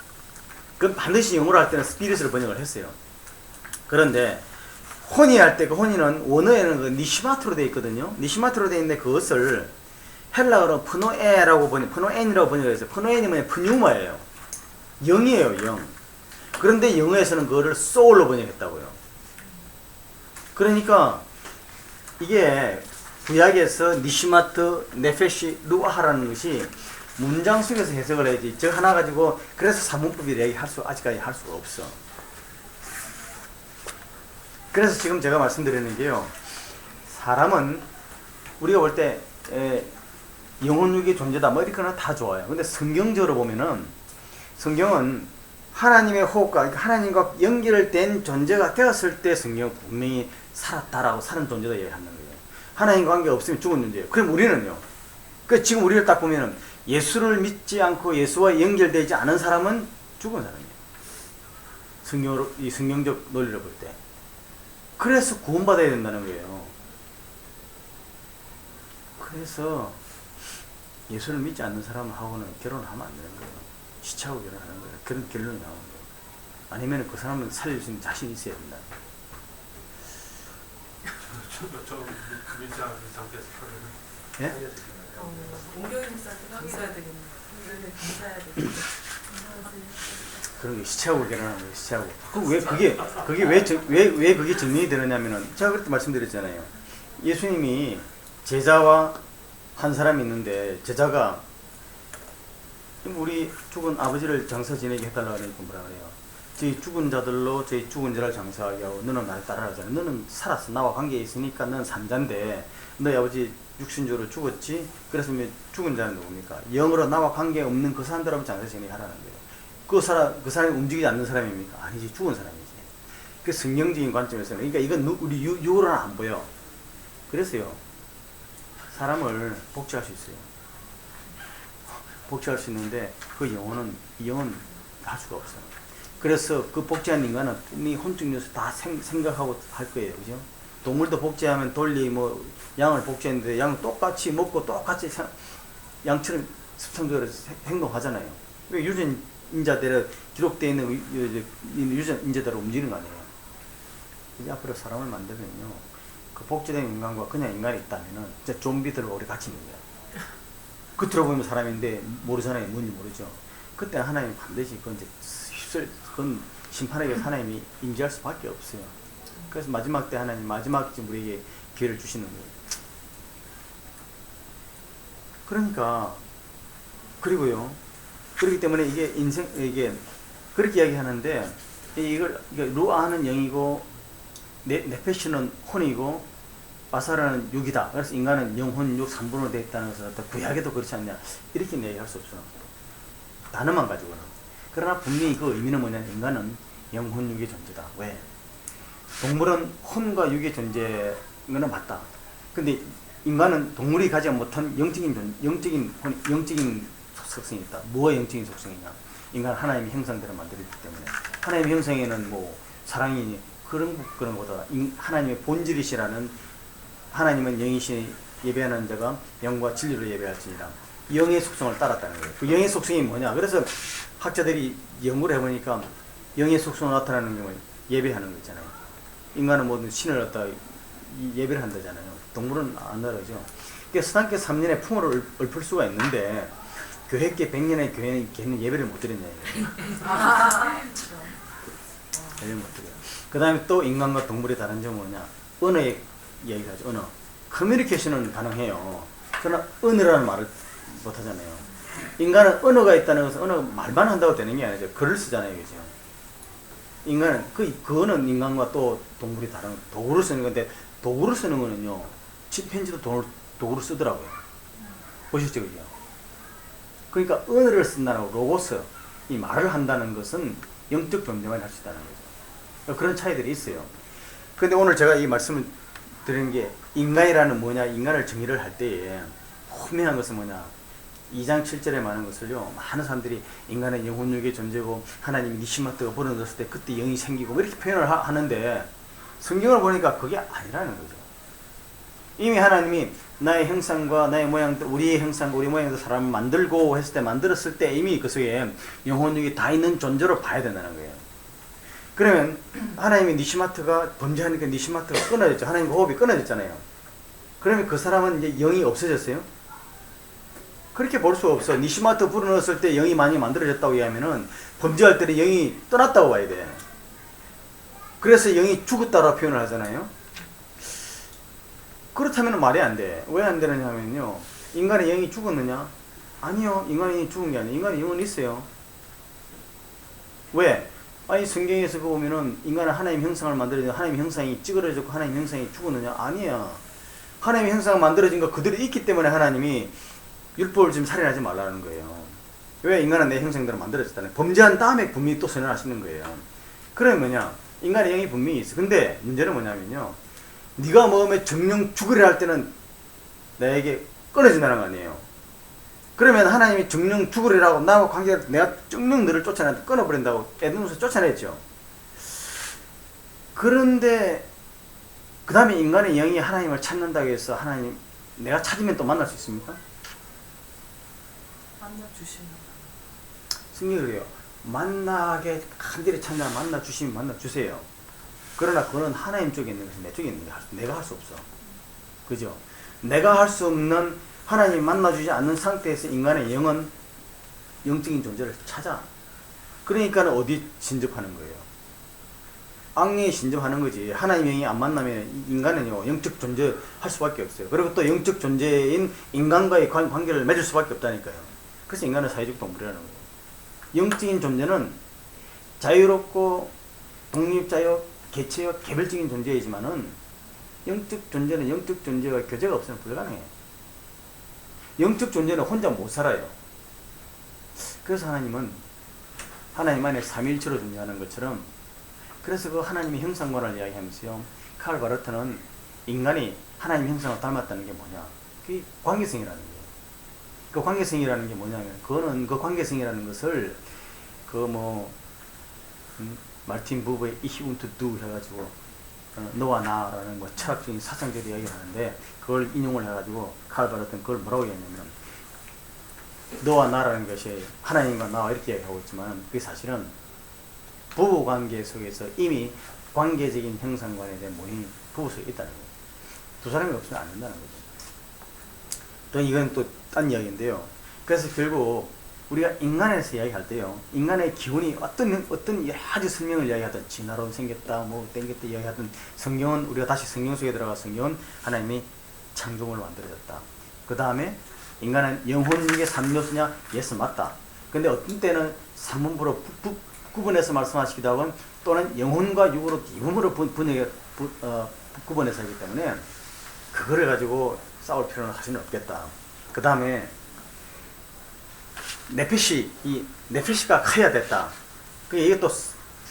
그 반드시 영어로 할 때는 스피릿으로 번역을 했어요. 그런데 혼이 할 때 그 혼이는 원어에는 그 니시마트로 되어 있거든요. 니시마트로 되어 있는데 그것을 헬라어로 프노에라고 프노엔이라고 번역했어요. 프노엔이 뭐냐 프뉴마예요. 영이에요, 영. 그런데 영어에서는 그거를 소울로 번역했다고요. 그러니까 이게 구약에서 니시마트, 네페시, 루아하라는 것이 문장 속에서 해석을 해야지 저 하나 가지고 그래서 사문법이 아직까지 할 수가 없어. 그래서 지금 제가 말씀드리는 게요. 사람은 우리가 볼 때 영혼육의 존재다 뭐 이렇게나 다 좋아요. 근데 성경적으로 보면은 성경은 하나님의 호흡과 그러니까 하나님과 연결된 존재가 되었을 때 성경은 분명히 살았다라고 사는 존재다 얘기하는 거예요. 하나님과 관계가 없으면 죽은 존재예요. 그럼 우리는요. 그 지금 우리를 딱 보면은 예수를 믿지 않고 예수와 연결되지 않은 사람은 죽은 사람이에요. 성경으로 이 성경적 논리를 볼 때. 그래서 구원받아야 된다는 거예요. 그래서 예수를 믿지 않는 사람하고는 결혼하면 안 되는 거예요. 시차하고 결혼하는 거예요. 그런 결론이 나오는 거예요. 아니면 그 사람은 살릴 수 있는 자신이 있어야 된다. 저 믿지 않는 상태에서 그러면 예? 공교인 목사한테 감사해야 되겠네요. 감사해야 되겠네요. 그런 게 시차하고 결혼하는 거예요. 시차하고. 왜 그게 왜 그게 정리이 되느냐면은 제가 그때 말씀드렸잖아요. 예수님이 제자와 한 사람이 있는데 제자가 우리 죽은 아버지를 장사 지내게 해달라고 하니까 뭐라 그래요? 저희 죽은 자들로 저희 죽은 자를 장사하게 하고 너는 나를 따라하잖아. 너는 살았어. 나와 관계에 있으니까 너는 산자인데 너희 아버지 육신적으로 죽었지? 그래서 죽은 자는 누굽니까? 영으로 나와 관계 없는 그 사람들하고 장사 지내게 하라는 거예요. 그 사람이 움직이지 않는 사람입니까? 아니지. 죽은 사람이지. 그 성경적인 관점에서는 그러니까 이건 우리 육으로는 안 보여. 그래서요. 사람을 복제할 수 있어요. 복제할 수 있는데 그 영은 할 수가 없어요. 그래서 그 복제한 인간은 이 혼적 요소 다 생각하고 할 거예요. 그죠? 동물도 복제하면 돌리 뭐 양을 복제했는데 양은 똑같이 먹고 똑같이 양처럼 습성적으로 행동하잖아요. 왜 유전인자대로 기록되어 있는 유전인자대로 움직이는 거 아니에요. 이제 앞으로 사람을 만들면요. 그 복제된 인간과 그냥 인간이 있다면은 진짜 좀비들과 우리 같이 있는 거예요. 겉으로 보면 사람인데 모르잖아요. 뭔지 모르죠. 그때 하나님 반드시 그건 이제 그건 심판에게 하나님이 인지할 수밖에 없어요. 그래서 마지막 때 하나님 마지막쯤 우리에게 기회를 주시는 거예요. 그러니까 그리고요. 그렇기 때문에 이게 그렇게 이야기하는데 이걸 루아는 영이고 네페시는 혼이고 바사라는 육이다. 그래서 인간은 영혼, 육, 3분으로 되어 있다는 것을 구약에도 그렇지 않냐. 이렇게 얘기할 수 없어. 단어만 가지고는. 그러나 분명히 그 의미는 뭐냐. 인간은 영혼, 육의 존재다. 왜? 동물은 혼과 육의 존재는 맞다. 근데 인간은 동물이 가지 못한 영적인 속성이 있다. 뭐가 영적인 속성이냐? 인간은 하나님의 형상대로 만들었기 때문에 하나님의 형상에는 뭐 사랑이니 그런 것보다 하나님의 본질이시라는 하나님은 영이시 예배하는 자가 영과 진리로 예배할지니라. 영의 속성을 따랐다는 거예요. 그 영의 속성이 뭐냐? 그래서 학자들이 연구를 해보니까 영의 속성이 나타나는 경우에 예배하는 거 있잖아요. 인간은 모든 신을 갖다 예배를 한다잖아요. 동물은 안 다르죠. 그러니까 스탄께 3년의 풍어를 읊을 수가 있는데 교회께 100년의 교회는 예배를 못 드렸냐 예배를 못 드려요. 그 다음에 또 인간과 동물의 다른 점은 뭐냐? 언어의 이야기를 하죠. 언어. 커뮤니케이션은 가능해요. 그러나 언어라는 말을 못 하잖아요. 인간은 언어가 있다는 것은 언어 말만 한다고 되는 게 아니죠. 글을 쓰잖아요. 그죠? 인간은 그거는 인간과 또 동물이 다른 도구를 쓰는 건데 도구를 쓰는 거는요. 집편지도 도구를 쓰더라고요. 보셨죠? 그죠? 그러니까 언어를 쓴다는 로고스 이 말을 한다는 것은 영적 존재만 할 수 있다는 거죠. 그런 차이들이 있어요. 그런데 오늘 제가 이 말씀을 드리는 게 인간이라는 뭐냐, 인간을 정의를 할 때에 분명한 것은 뭐냐, 2장 7절에 많은 것을요, 많은 사람들이 인간은 영혼육의 존재고 하나님이 니시마트가 불어넣었을 때 그때 영이 생기고 뭐 이렇게 표현을 하는데 성경을 보니까 그게 아니라는 거죠. 이미 하나님이 나의 형상과 나의 모양들, 우리의 형상과 우리 모양들 사람을 만들고 했을 때, 만들었을 때 이미 그 속에 영혼육이 다 있는 존재로 봐야 된다는 거예요. 그러면 하나님의 니시마트가 범죄하니까 니시마트가 끊어졌죠. 하나님의 호흡이 끊어졌잖아요. 그러면 그 사람은 이제 영이 없어졌어요? 그렇게 볼 수가 없어. 니시마트 불어넣었을 때 영이 많이 만들어졌다고 이야기하면은 범죄할 때는 영이 떠났다고 봐야 돼. 그래서 영이 죽었다라고 표현을 하잖아요. 그렇다면 말이 안 돼. 왜 안 되느냐 하면요. 인간의 영이 죽었느냐? 아니요. 인간의 영이 죽은 게 아니에요. 인간의 영은 있어요. 왜? 아니 성경에서 보면은 인간은 하나님 형상을 만들어진 하나님 형상이 찌그러졌고 하나님 형상이 죽었느냐? 아니야. 하나님 형상을 만들어진 거 그대로 있기 때문에 하나님이 율법을 지금 살인하지 말라는 거예요. 왜? 인간은 내 형상대로 만들어졌다는 범죄한 다음에 분명히 또 선언하시는 거예요. 그러면 뭐냐? 인간의 영이 분명히 있어. 근데 문제는 뭐냐면요. 네가 마음에 정령 죽으려 할 때는 나에게 끊어진다는 거 아니에요. 그러면 하나님이 정령 죽으리라고 나하고 관계를 내가 정령 너를 쫓아내는데 끊어버린다고 에덴에서 쫓아냈죠. 그런데 그 다음에 인간의 영이 하나님을 찾는다고 해서 하나님 내가 찾으면 또 만날 수 있습니까? 만나주시면. 성경이 그래요. 만나게 간절히 찾나 만나주시면 만나주세요. 그러나 그거는 하나님 쪽에 있는 것이 내 쪽에 있는 게 내가 할 수 없어. 그죠? 내가 할 수 없는 하나님 만나주지 않는 상태에서 인간의 영은 영적인 존재를 찾아. 그러니까 어디 신접하는 거예요? 악령에 신접하는 거지. 하나님의 영이 안 만나면 인간은요 영적 존재 할 수밖에 없어요. 그리고 또 영적 존재인 인간과의 관계를 맺을 수밖에 없다니까요. 그래서 인간은 사회적 동물이라는 거예요. 영적인 존재는 자유롭고 독립자요, 개체요, 개별적인 존재이지만은 영적 존재는 영적 존재와 교제가 없으면 불가능해요. 영적 존재는 혼자 못 살아요. 그래서 하나님은 하나님 안에 삼위일체로 존재하는 것처럼 그래서 그 하나님의 형상관을 이야기하면서요. 칼 바르트는 인간이 하나님 형상을 닮았다는 게 뭐냐? 그게 관계성이라는 거예요. 그 관계성이라는 게 뭐냐면 그거는 그 관계성이라는 것을 마르틴 부버의 Ich und Du 해가지고 너와 나라는 뭐 철학적인 사상적 이야기를 하는데 그걸 인용을 해가지고 칼 바르트는 그걸 뭐라고 얘기하냐면 너와 나라는 것이 하나님과 나와 이렇게 얘기하고 있지만 그게 사실은 부부관계 속에서 이미 관계적인 형상관에 대한 모임이 부부 속에 있다는 거예요. 두 사람이 없으면 안 된다는 거죠. 또 이건 또 딴 이야기인데요. 그래서 결국 우리가 인간에서 이야기할 때요. 인간의 기운이 어떤 여러 가지 설명을 이야기하던 진화론 생겼다, 뭐 땡겼다 이야기하던 성경은 우리가 다시 성경 속에 들어가 성경은 하나님이 창조물을 만들어졌다. 그 다음에 인간은 영혼육의 3요소냐? 예스 맞다. 근데 어떤 때는 삼분부로 구분해서 말씀하시기도 하고 또는 영혼과 육으로 이분으로 구분해서 하기 때문에 그거를 가지고 싸울 필요는 사실은 없겠다. 그 다음에 네페시가 커야 됐다. 이게 또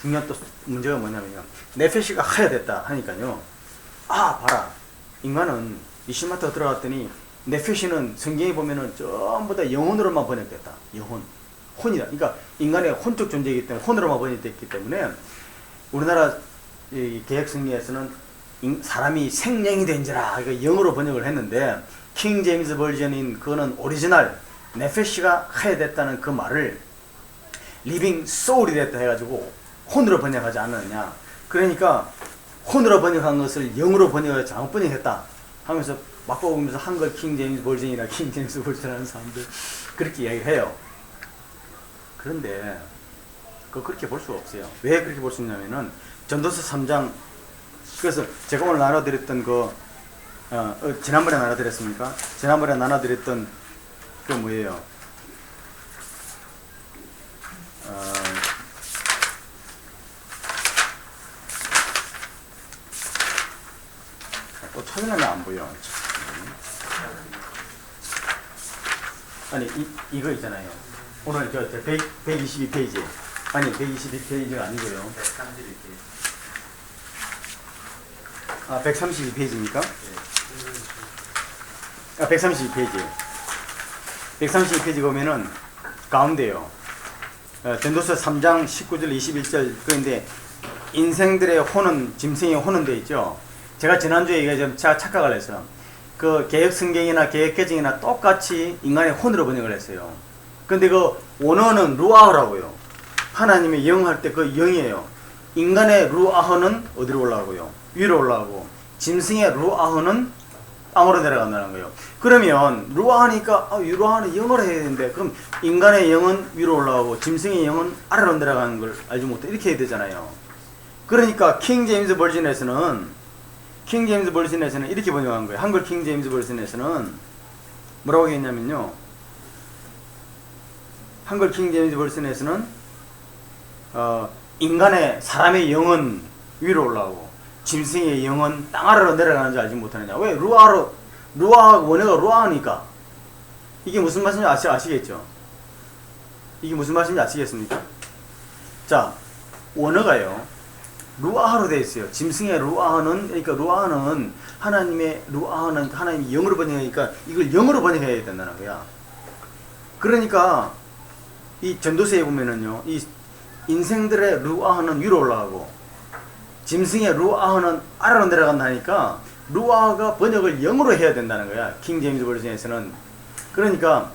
중요한 또 문제가 뭐냐면요. 네페시가 커야 됐다 하니까요. 아 봐라. 인간은 이시마트가 들어갔더니 네페시는 성경에 보면은 전부 다 영혼으로만 번역됐다. 영혼. 혼이다. 그러니까 인간의 혼적 존재이기 때문에 혼으로만 번역됐기 때문에 우리나라 이 개혁 성경에서는 사람이 생명이 된지라 이거 영어로 번역을 했는데 킹 제임스 버전인 그거는 오리지널 네페시가 하야됐다는 그 말을 리빙 소울이 됐다 해가지고 혼으로 번역하지 않았느냐. 그러니까 혼으로 번역한 것을 영어로 번역해서 잘못 번역했다 하면서 막 보면서 한글 킹 제임스 버전이나 킹 제임스 버전이라는 사람들 그렇게 이야기를 해요. 그런데 그렇게 볼 수가 없어요. 왜 그렇게 볼 수 있냐면은 전도서 3장 그래서 제가 오늘 나눠드렸던 지난번에 나눠드렸습니까? 지난번에 나눠드렸던 그 뭐예요? 또 찾으려면 안 보여. 아니 이거 있잖아요. 오늘 122페이지 아니 122페이지가 아니고요. 132페이지입니까? 아 132페이지 132페이지 보면은 가운데요. 전도서 3장 19절 21절 그런데 인생들의 혼은 짐승의 혼은 돼 있죠. 제가 지난주에 이게 제가 착각을 했어요. 그 개혁 성경이나 개혁 개정이나 똑같이 인간의 혼으로 번역을 했어요. 근데 그 원어는 루아흐라고요. 하나님의 영 할 때 그 영이에요. 인간의 루아흐는 어디로 올라가고요? 위로 올라가고 짐승의 루아흐는 땅으로 내려간다는 거예요. 그러면 루아하니까 루아하는 영어로 해야 되는데 그럼 인간의 영은 위로 올라가고 짐승의 영은 아래로 내려가는 걸 알지 못해 이렇게 해야 되잖아요. 그러니까 킹 제임스 버전에서는 이렇게 번역한 거예요. 한글 킹 제임스 버전에서는 뭐라고 했냐면요. 한글 킹 제임스 버전에서는 인간의 사람의 영은 위로 올라가고 짐승의 영은 땅 아래로 내려가는 줄 알지 못하느냐. 왜? 루아 원어가 루아니까. 이게 무슨 말씀인지 아시겠죠? 이게 무슨 말씀인지 아시겠습니까? 자, 원어가요. 루아하로 되어 있어요. 짐승의 루아하는, 그러니까 루아하는 하나님의 루아하는 하나님이 영어로 번역하니까 이걸 영어로 번역해야 된다는 거야. 그러니까 이 전도서에 보면은요, 이 인생들의 루아하는 위로 올라가고 짐승의 루아하는 아래로 내려간다니까 루아가 번역을 영어로 해야 된다는 거야. 킹 제임스 버전에서는. 그러니까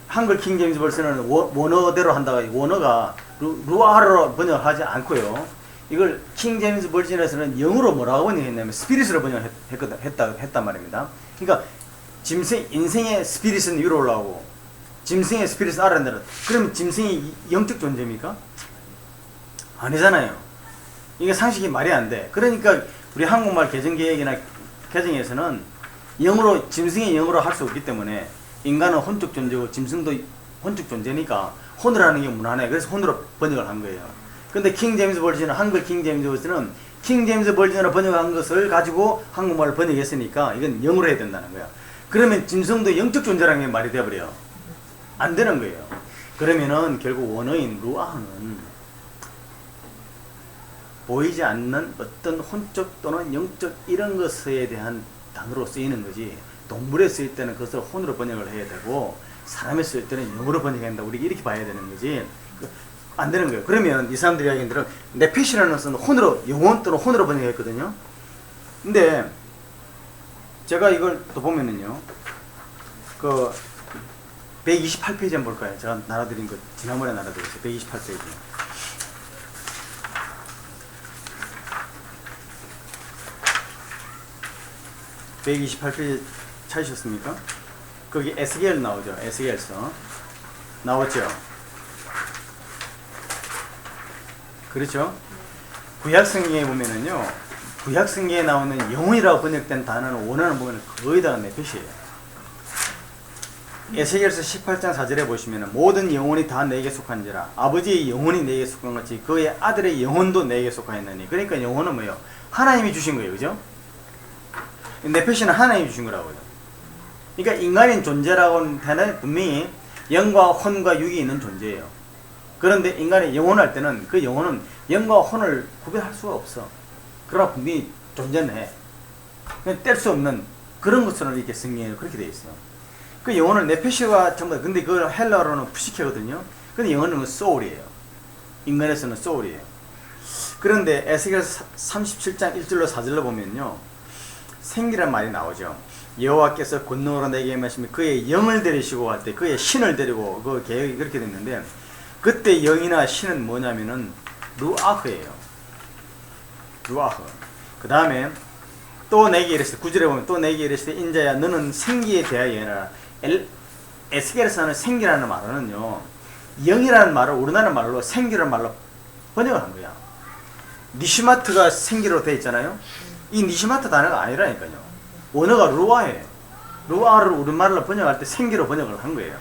한글 킹 제임스 버전은 원어대로 한다가 원어가 루아로 번역하지 않고요. 이걸 킹 제임스 버전에서는 영어로 뭐라고 번역했냐면 스피릿으로 번역했단 말입니다. 그러니까 인생의 스피릿은 위로 올라오고 짐승의 스피릿은 아래로 내려. 그러면 짐승이 영적 존재입니까? 아니잖아요. 이게 상식이 말이 안 돼. 그러니까 우리 한국말 개정개혁이나 개정에서는 영어로 짐승의 영어로 할 수 없기 때문에 인간은 혼적 존재고 짐승도 혼적 존재니까 혼을 하는 게 무난해. 그래서 혼으로 번역을 한 거예요. 근데 킹 제임스 버전은 한글 킹 제임스 버전은 킹 제임스 버전으로 번역한 것을 가지고 한국말을 번역했으니까 이건 영어로 해야 된다는 거야. 그러면 짐승도 영적 존재라는 게 말이 돼버려요. 안 되는 거예요. 그러면은 결국 원어인 루아는 보이지 않는 어떤 혼적 또는 영적 이런 것에 대한 단어로 쓰이는 거지. 동물에 쓰일 때는 그것을 혼으로 번역을 해야 되고 사람에 쓰일 때는 영어로 번역해야 된다. 우리가 이렇게 봐야 되는 거지. 안 되는 거예요. 그러면 이 사람들이 이야기하기들은 네페시라는 것은 혼으로 영혼 또는 혼으로 번역했거든요. 근데 제가 이걸 또 보면은요. 그 128페이지 한번 볼까요? 제가 나눠드린 거 지난번에 나눠드렸어요. 128페이지. 128페이지 찾으셨습니까? 거기 에스겔 나오죠. 에스겔서 나왔죠. 그렇죠? 구약성경에 보면은요, 구약성경에 나오는 영혼이라고 번역된 단어는 원어는 보면 거의 다 네페시예요. 에스겔서 18장 4절에 보시면은 모든 영혼이 다 내게 속한지라 아버지의 영혼이 내게 속한 것이 그의 아들의 영혼도 내게 속하였느니. 그러니까 영혼은 뭐예요? 하나님이 주신 거예요. 그죠? 네페시는 하나님이 주신 거라고요. 그러니까 인간인 존재라고는 분명히 영과 혼과 육이 있는 존재예요. 그런데 인간의 영혼할 때는 그 영혼은 영과 혼을 구별할 수가 없어. 그러나 분명히 존재는 해. 그냥 뗄 수 없는 그런 것처럼 이렇게 성경에 그렇게 되어 있어요. 그 영어는 네페시가 전부 근데 그걸 헬라어로는 푸시케거든요. 근데 영어는 소울이에요. 인간에서는 소울이에요. 그런데 에스겔 37장 1절로 4절로 보면요, 생기란 말이 나오죠. 여호와께서 권능으로 내게 임하시면 그의 영을 데리시고 할 때 그의 신을 데리고 그 계획이 그렇게 됐는데, 그때 영이나 신은 뭐냐면은 루아흐예요. 루아흐. 그 다음에 또 내게 이르시되, 9절에 보면 또 내게 이르시되 인자야 너는 생기에 대하여 예언하라. 에스겔에서 하는 생기라는 말은요, 영이라는 말을 우리나라 말로 생기라는 말로 번역을 한 거야. 니시마트가 생기로 되어 있잖아요. 이 니시마트 단어가 아니라니까요. 원어가 루아예요. 루아를 우리말로 번역할 때 생기로 번역을 한 거예요.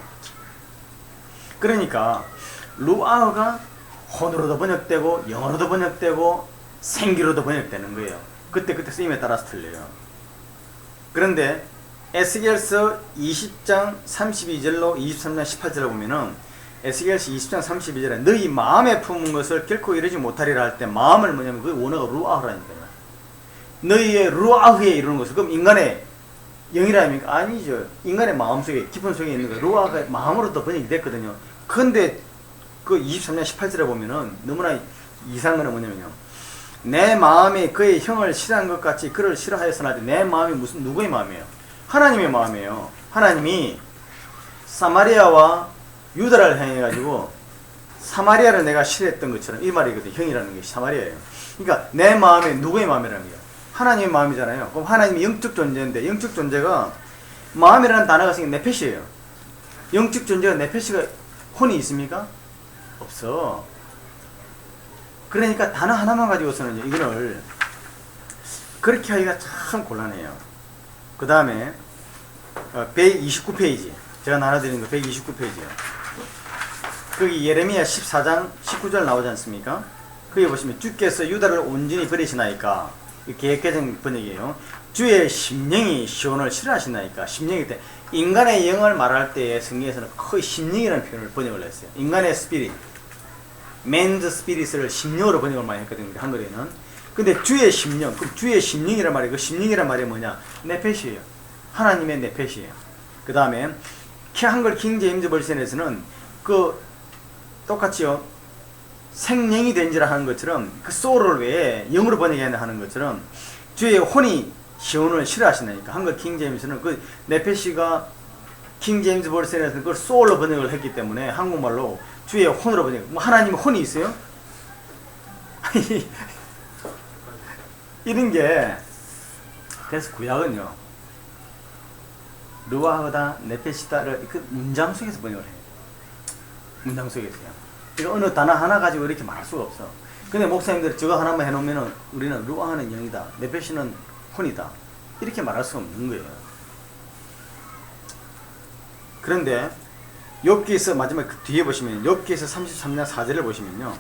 그러니까 루아가 혼으로도 번역되고 영어로도 번역되고 생기로도 번역되는 거예요. 그때 쓰임에 따라서 틀려요. 그런데 에스겔서 20장 32절로 23장 18절을 보면은, 에스겔서 20장 32절에 너희 마음에 품은 것을 결코 이루지 못하리라 할 때 마음을 뭐냐면 그 원어가 루아흐라니까요. 너희의 루아흐에 이루는 것을, 그럼 인간의 영이라니까? 아니죠. 인간의 마음속에 깊은 속에 있는 거 루아흐가 마음으로도 번역이 됐거든요. 그런데 그 23장 18절에 보면은 너무나 이상한 거는 뭐냐면요, 내 마음에 그의 형을 싫어한 것 같이 그를 싫어하였으나 내 마음이 무슨 누구의 마음이에요? 하나님의 마음이에요. 하나님이 사마리아와 유다를 향해 가지고 사마리아를 내가 싫어했던 것처럼, 이 말이거든요. 형이라는 게 사마리아예요. 그러니까 내 마음에 누구의 마음이라는 거예요? 하나님의 마음이잖아요. 그럼 하나님이 영적 존재인데, 영적 존재가 마음이라는 단어가 생긴 네페시예요. 영적 존재가 네페시가 혼이 있습니까? 없어. 그러니까 단어 하나만 가지고서는 이거를 그렇게 하기가 참 곤란해요. 그 다음에 129페이지 제가 나눠드린 거 129페이지요. 거기 예레미야 14장 19절 나오지 않습니까? 거기 보시면 주께서 유다를 온전히 버리시나이까, 개혁개정 번역이에요. 주의 심령이 시온을 싫어하시나이까. 심령일 때 인간의 영을 말할 때 성경에서는 거의 심령이라는 표현을 번역을 했어요. 인간의 스피릿, 맨즈 스피릿을 심령으로 번역을 많이 했거든요, 한글에는. 근데 주의 심령, 그럼 주의 심령이란 말이, 그 심령이란 말이 뭐냐? 네페시예요. 하나님의 네페시예요. 그 다음에 한글 킹 제임스 버전에서는 그 똑같이요, 생명이 된지라 하는 것처럼, 그 소울을 왜 영으로 번역하는 것처럼 주의 혼이 시온을 싫어하시나니까. 한글 킹 제임스는 그 네페시가 킹 제임스 버전에서는 그걸 소울로 번역을 했기 때문에 한국말로 주의 혼으로 번역. 뭐 하나님의 혼이 있어요? 이런 게, 그래서 구약은요, 루아흐다 네페시다를 그 문장 속에서 번역을 해요. 문장 속에서요. 이거 어느 단어 하나 가지고 이렇게 말할 수가 없어. 근데 목사님들 저거 하나만 해놓으면은 우리는 루아흐는 영이다, 네페시는 혼이다, 이렇게 말할 수 없는 거예요. 그런데 욥기에서 마지막 그 뒤에 보시면, 욥기에서 33장 4절을 보시면요,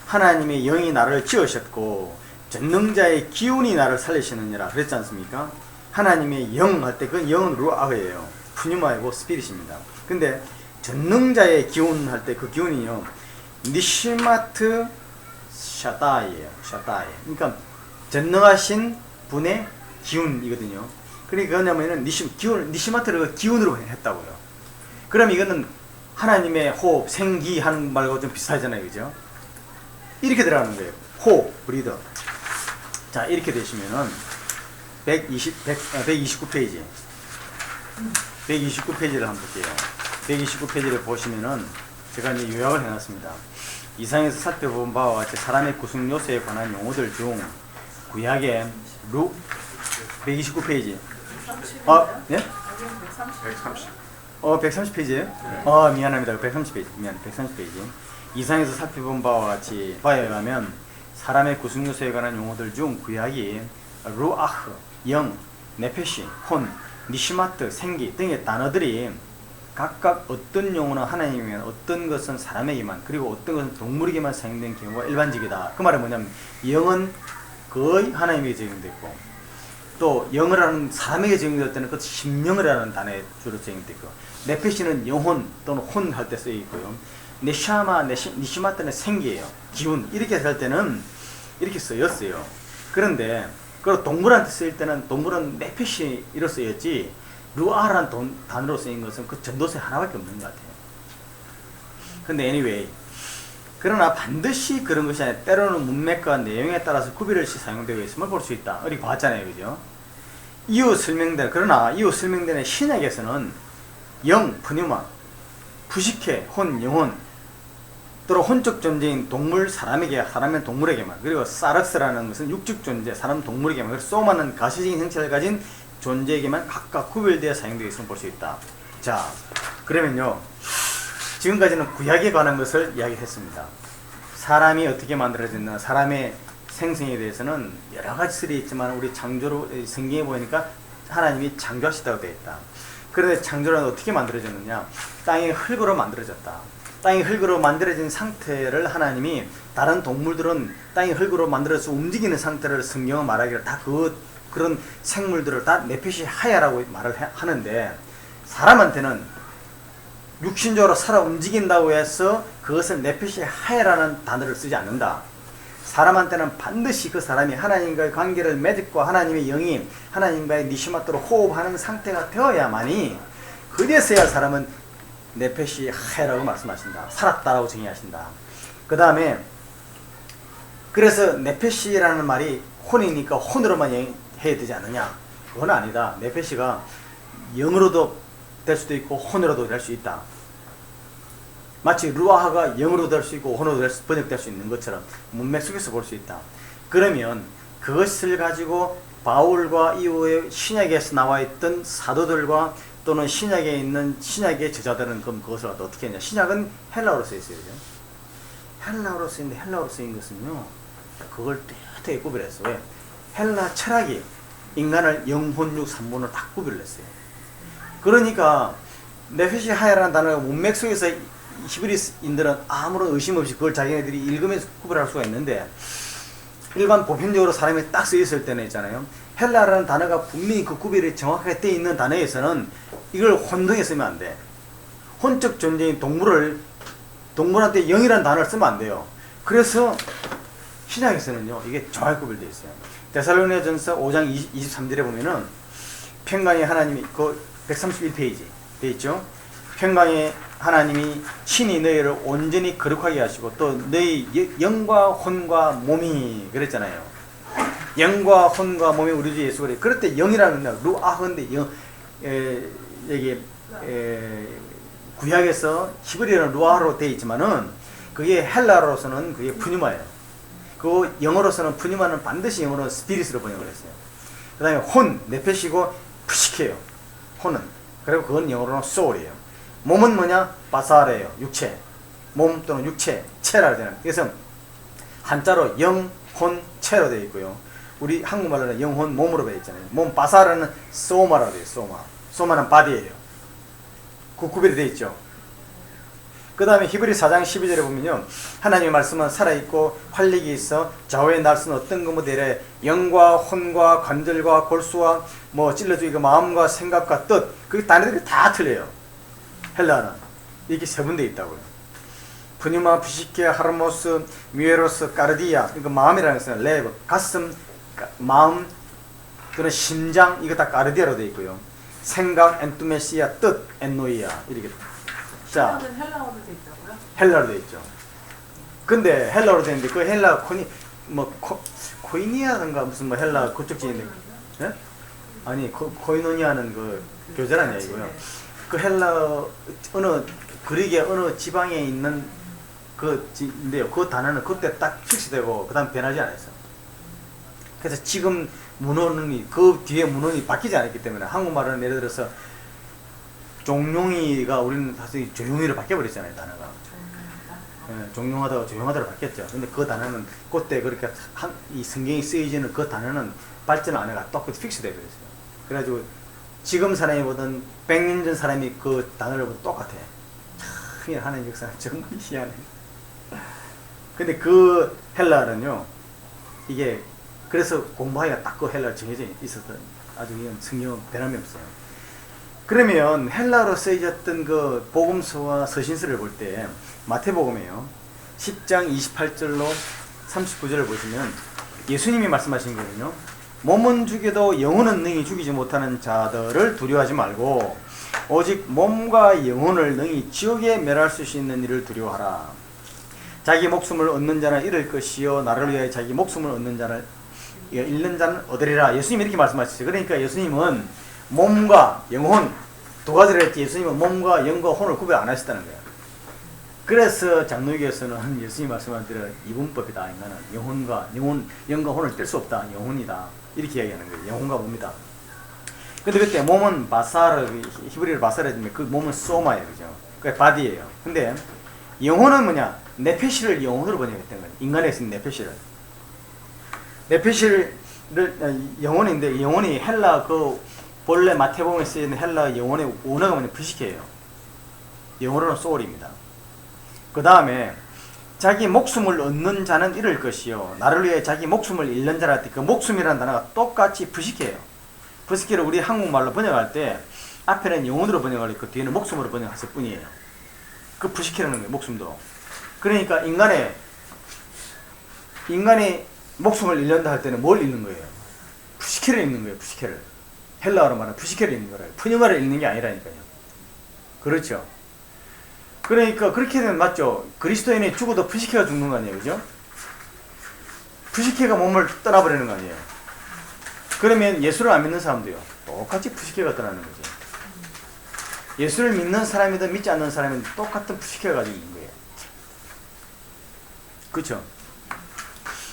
하나님의 영이 나를 지으셨고 전능자의 기운이 나를 살리시느니라 그랬지 않습니까? 하나님의 영 할 때 그 영은 루아흐예요. 푸뉴마이고 스피릿입니다. 근데 전능자의 기운 할 때 그 기운이요, 니시마트 샤다이예요. 샤다이. 그러니까 전능하신 분의 기운이거든요. 그러니까 뭐냐면은 니시마트를 기운으로 했다고요. 그럼 이거는 하나님의 호흡, 생기 하는 말과 좀 비슷하잖아요, 그죠? 이렇게 들어가는 거예요. 호흡, 브리더. 자, 이렇게 되시면은 129페이지. 129페이지를 한번 볼게요. 129페이지를 보시면은 제가 이제 요약을 해놨습니다. 이상에서 살펴본 바와 같이 사람의 구성 요소에 관한 용어들 중 구약의 129페이지. 아, 네? 130페이지에요? 미안합니다. 130페이지. 130페이지. 이상에서 살펴본 바와 같이 바에 의하면 사람의 구성 요소에 관한 용어들 중 구약이 루아흐, 영, 네페시, 혼, 니시마트, 생기 등의 단어들이 각각 어떤 용어는 하나님에게만, 어떤 것은 사람에게만, 그리고 어떤 것은 동물에게만 사용된 경우가 일반적이다. 그 말은 뭐냐면 영은 거의 하나님에게 적용됐고, 또 영을 하는 사람에게 적용될 때는 그 심령이라는 단어에 주로 적용됐고, 네페시는 영혼 또는 혼 할 때 쓰여 있고요. 니시마트는 생기예요. 기운. 이렇게 할 때는 이렇게 쓰였어요. 그런데 그리고 동물한테 쓰일 때는 동물은 네페시로 쓰였지 루아라는 단어로 쓰인 것은 그 전도서 하나밖에 없는 것 같아요. 근데 anyway, 그러나 반드시 그런 것이 아니라 때로는 문맥과 내용에 따라서 구별 없이 사용되고 있음을 볼 수 있다. 우리 봤잖아요, 그죠? 이후 설명된, 그러나 이후 설명되는 신약에서는 영, 푸뉴마, 부식해, 혼, 영혼, 또는 혼적 존재인 동물, 사람에게, 사람은 동물에게만, 그리고 사르스라는 것은 육적 존재, 사람, 동물에게만, 그리고 소마는 가시적인 형체를 가진 존재에게만 각각 구별되어 사용되어 있음을 볼 수 있다. 자, 그러면요, 지금까지는 구약에 관한 것을 이야기했습니다. 사람이 어떻게 만들어졌나, 사람의 생성에 대해서는 여러 가지들이 있지만 우리 창조로 성경에 보니까 하나님이 창조하시다고 되어 있다. 그런데 창조는 어떻게 만들어졌느냐? 땅이 흙으로 만들어졌다. 땅이 흙으로 만들어진 상태를 하나님이 다른 동물들은 땅이 흙으로 만들어서 움직이는 상태를 성경은 말하기를 다 그런 생물들을 다 네페시 하야라고 말을 하는데 사람한테는 육신적으로 살아 움직인다고 해서 그것을 네페시 하야라는 단어를 쓰지 않는다. 사람한테는 반드시 그 사람이 하나님과의 관계를 맺고 하나님의 영이 하나님과의 니시마토로 호흡하는 상태가 되어야만이 그제서야 사람은 네페시 하야라고 말씀하신다. 살았다라고 정의하신다. 그 다음에 그래서 네페시라는 말이 혼이니까 혼으로만 해야 되지 않느냐? 그건 아니다. 네페시가 영으로도 될 수도 있고 혼으로도 될 수 있다. 마치 루아하가 영으로 될 수 있고 혼으로 번역될 수 있는 것처럼 문맥 속에서 볼 수 있다. 그러면 그것을 가지고 바울과 이후에 신약에서 나와 있던 사도들과 또는 신약에 있는 신약의 저자들은 그럼 그것을 어떻게 했냐? 신약은 헬라어로 쓰여 있어요. 그죠? 헬라어로 쓰인데 헬라어로 쓰인 것은요, 그걸 뚜렷하게 구별했어. 왜? 헬라 철학이 인간을 영혼육 3분을 다 구별했어요. 그러니까 네페시 하야라는 단어가 문맥 속에서 히브리인들은 아무런 의심 없이 그걸 자기네들이 읽으면서 구별할 수가 있는데 일반 보편적으로 사람이 딱 쓰였을 때는 있잖아요. 헬라라는 단어가 분명히 그 구별이 정확하게 되어 있는 단어에서는 이걸 혼동해 쓰면 안 돼. 혼적 존재인 동물한테 영이라는 단어를 쓰면 안 돼요. 그래서 신약에서는요, 이게 정확히 구별되어 있어요. 데살로니가전서 5장 23절에 보면은 평강의 하나님이 그 131페이지 돼 있죠. 평강의 하나님이 친히 너희를 온전히 거룩하게 하시고 또 너희 영과 혼과 몸이 그랬잖아요. 영과 혼과 몸이 우리 주 예수 그래. 그럴 때 영이라는 건 루아흐인데 여기 구약에서 히브리어는 루아흐로 되어 있지만은 그게 헬라어로서는 그게 푸뉴마예요. 그 영어로서는 푸뉴마는 반드시 영어로 스피릿으로 번역을 했어요. 그 다음에 혼, 네페시고 푸시케요. 혼은. 그리고 그건 영어로는 soul이에요. 몸은 뭐냐? 바사르예요. 육체. 몸 또는 육체, 체라 되는. 그래서 한자로 영, 혼, 체로 되어 있고요. 우리 한국말로는 영혼, 몸으로 되어 있잖아요. 몸, 바사르는 소마라고 되어 있어요. 소마. 소마는 바디예요. 그 구별이 되어 있죠. 그 다음에 히브리 4장 12절에 보면요, 하나님의 말씀은 살아있고 활력이 있어 좌우의 날선 어떤 것뭐 되래 영과 혼과 관절과 골수와 뭐 찔러주기가 마음과 생각과 뜻, 그 단어들이 다 틀려요. 헬라는 이렇게 세분되어 있다고요. 푸뉴마, 부시케, 하르모스, 미에로스, 까르디아, 그러니까 마음이라는 것은 레브, 가슴, 마음, 또는 심장, 이거 다 까르디아로 되어 있고요. 생각, 엔투메시아, 뜻, 엔노이아, 이렇게. 자, 헬라어로 돼 있다고요? 헬라로 되어 있죠. 근데 헬라로 되어 있는데 그 헬라 코이니아인가 무슨 뭐 헬라 그쪽 지인데, 예? 아니 코이노니아는 그 교제란 얘기고요. 그 헬라 어느 그리게 어느 지방에 있는 그인데요. 그 단어는 그때 딱 fiks되고 그다음 변하지 않았어. 그래서 지금 문헌이 그 뒤에 문헌이 바뀌지 않았기 때문에 한국말은 예를 들어서 종용이가 우리는 사실 조용히로 바뀌어버렸잖아요, 단어가. 예, 종용하다가 조용하다로 바뀌었죠. 근데 그 단어는 그때 그렇게 이 성경이 쓰여지는 그 단어는 발전 안 해가 똑같이 픽스되어 버렸어요. 그래가지고 지금 사람이 보던 100년 전 사람이 그 단어를 보면 똑같아. 참, 하나님 역사 정말 희한해. 근데 그 헬라어는요, 이게 그래서 공부하기가 딱 그 헬라어 정해져 있었던 아주 성경은 변함이 없어요. 그러면 헬라어로 쓰여졌던 그 복음서와 서신서를 볼 때 마태복음이에요. 10장 28절로 39절을 보시면 예수님이 말씀하신 거는요, 몸은 죽여도 영혼은 능히 죽이지 못하는 자들을 두려워하지 말고 오직 몸과 영혼을 능히 지옥에 멸할 수 있는 일을 두려워하라. 자기 목숨을 얻는 자는 잃을 것이요 나를 위하여 자기 목숨을 얻는 자는 잃는 자는 얻으리라. 예수님이 이렇게 말씀하셨어요. 그러니까 예수님은 몸과 영혼 두 가지를 했지, 예수님은 몸과 영과 혼을 구별 안 하셨다는 거예요. 그래서 장로교에서는 예수님 말씀한 대로 이분법이다. 인간은 영과 혼을 뗄 수 없다. 영혼이다. 이렇게 이야기하는 거예요. 영혼과 몸이다. 근데 그때 몸은 바사르, 히브리어로 바사르인데 그 몸은 소마예요. 그죠? 그 바디예요. 근데 영혼은 뭐냐? 네페시를 영혼으로 번역했던 거예요. 인간에 있는 네페시를. 네페시를 영혼인데, 영혼이 헬라 그 본래 마태복음에 쓰이는 헬라 영혼의 원어가 뭐냐? 부식해요. 영어로는 소울입니다. 그 다음에 자기 목숨을 얻는 자는 잃을 것이요 나를 위해 자기 목숨을 잃는 자라 할 때 그 목숨이라는 단어가 똑같이 부식해요. 부식해를 우리 한국말로 번역할 때 앞에는 영혼으로 번역을 했고 뒤에는 목숨으로 번역했을 뿐이에요. 그 부식해라는 거예요. 목숨도. 그러니까 인간이 목숨을 잃는다 할 때는 뭘 잃는 거예요? 부식해를 잃는 거예요. 부식해를. 헬라어로 말하면 부식해를 잃는 거라요. 푸뉴마를 잃는 게 아니라니까요. 그렇죠? 그러니까 그렇게 되면 맞죠? 그리스도인이 죽어도 부식해가 죽는 거 아니에요. 그죠? 부식해가 몸을 떠나버리는 거 아니에요. 그러면 예수를 안 믿는 사람도요. 똑같이 부식해가 떠나는 거죠. 예수를 믿는 사람이든 믿지 않는 사람이든 똑같은 부식해가 가지고 있는 거예요. 그렇죠?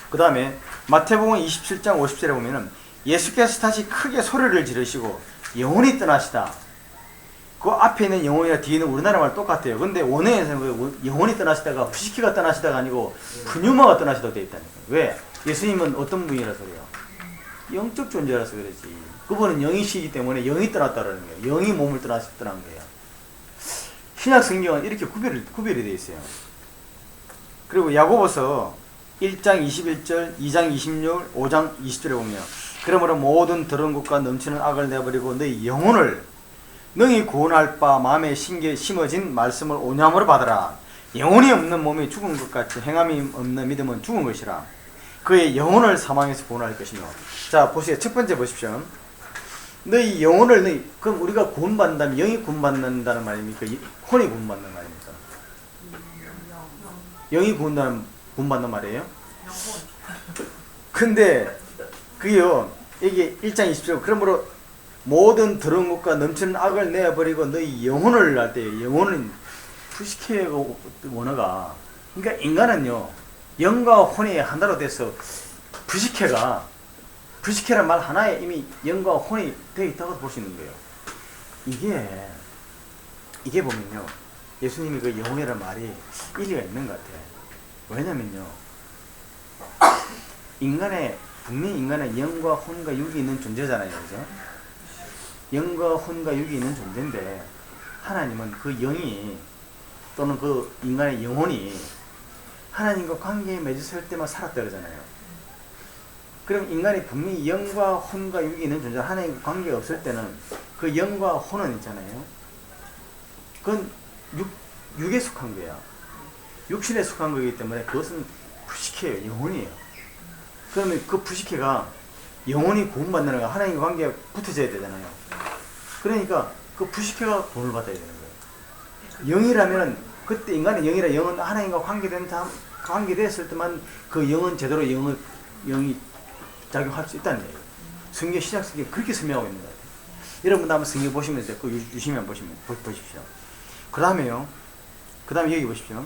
그 다음에 마태복음 27장 50절에 보면은 예수께서 다시 크게 소리를 지르시고 영혼이 떠나시다. 그 앞에 있는 영혼이랑 뒤에 있는 우리나라 말 똑같아요. 근데 원어에서는 영혼이 떠나시다가 부시키가 떠나시다가 아니고 푸뉴마가 떠나시다고 되어 있다니까요. 왜? 예수님은 어떤 분이라서 그래요? 영적 존재라서 그러지. 그분은 영이시기 때문에 영이 떠났다라는 거예요. 영이 몸을 떠난 거예요. 신약 성경은 이렇게 구별이 되어 있어요. 그리고 야고보서 1장 21절, 2장 26, 5장 20절에 보면 그러므로 모든 더러운 것과 넘치는 악을 내버리고 너희 영혼을 능히 구원할 바 마음에 심어진 말씀을 온유함으로 받으라. 영혼이 없는 몸이 죽은 것 같이 행함이 없는 믿음은 죽은 것이라. 그의 영혼을 사망에서 구원할 것이며. 자, 보세요. 첫 번째 보십시오. 너희 영혼을 그럼 우리가 구원받는다면 영이 구원받는다는 말입니까? 혼이 구원받는 말입니까? 영이 구원받는 말이에요? 근데 그게요. 이게 1장 20절 그러므로 모든 더러운 것과 넘치는 악을 내버리고 너희 영혼을 할 때 영혼은 부식해가 원어가 그러니까 인간은요 영과 혼이 하나로 돼서 부식해란 말 하나에 이미 영과 혼이 되어 있다고 볼 수 있는 거예요. 이게 보면요 예수님이 그 영혼이라는 말이 일리가 있는 것 같아요. 왜냐면요 분명히 인간은 영과 혼과 육이 있는 존재잖아요. 그죠? 영과 혼과 육이 있는 존재인데 하나님은 그 영이 또는 그 인간의 영혼이 하나님과 관계에 맺었을 때만 살았다 그러잖아요. 그럼 인간이 분명히 영과 혼과 육이 있는 존재, 하나님과 관계가 없을 때는 그 영과 혼은 있잖아요. 그건 육에 속한 거야. 육신에 속한 거기 때문에 그것은 부식해요. 영혼이에요. 그러면 그 부식해가 영혼이 구원받는 거 하나님과 관계가 붙어져야 되잖아요. 그러니까 그 부식해가 구원을 받아야 되는 거예요. 영이라면 그때 인간의 영은 하나님과 관계됐을 때만 그 영은 제대로 영이 작용할 수 있다는 거예요. 성경 시작 성경에 그렇게 설명하고 있는 것 같아요. 여러분도 한번 성경 보시면서 그 유심히 한번 보십시오. 그 다음에 여기 보십시오.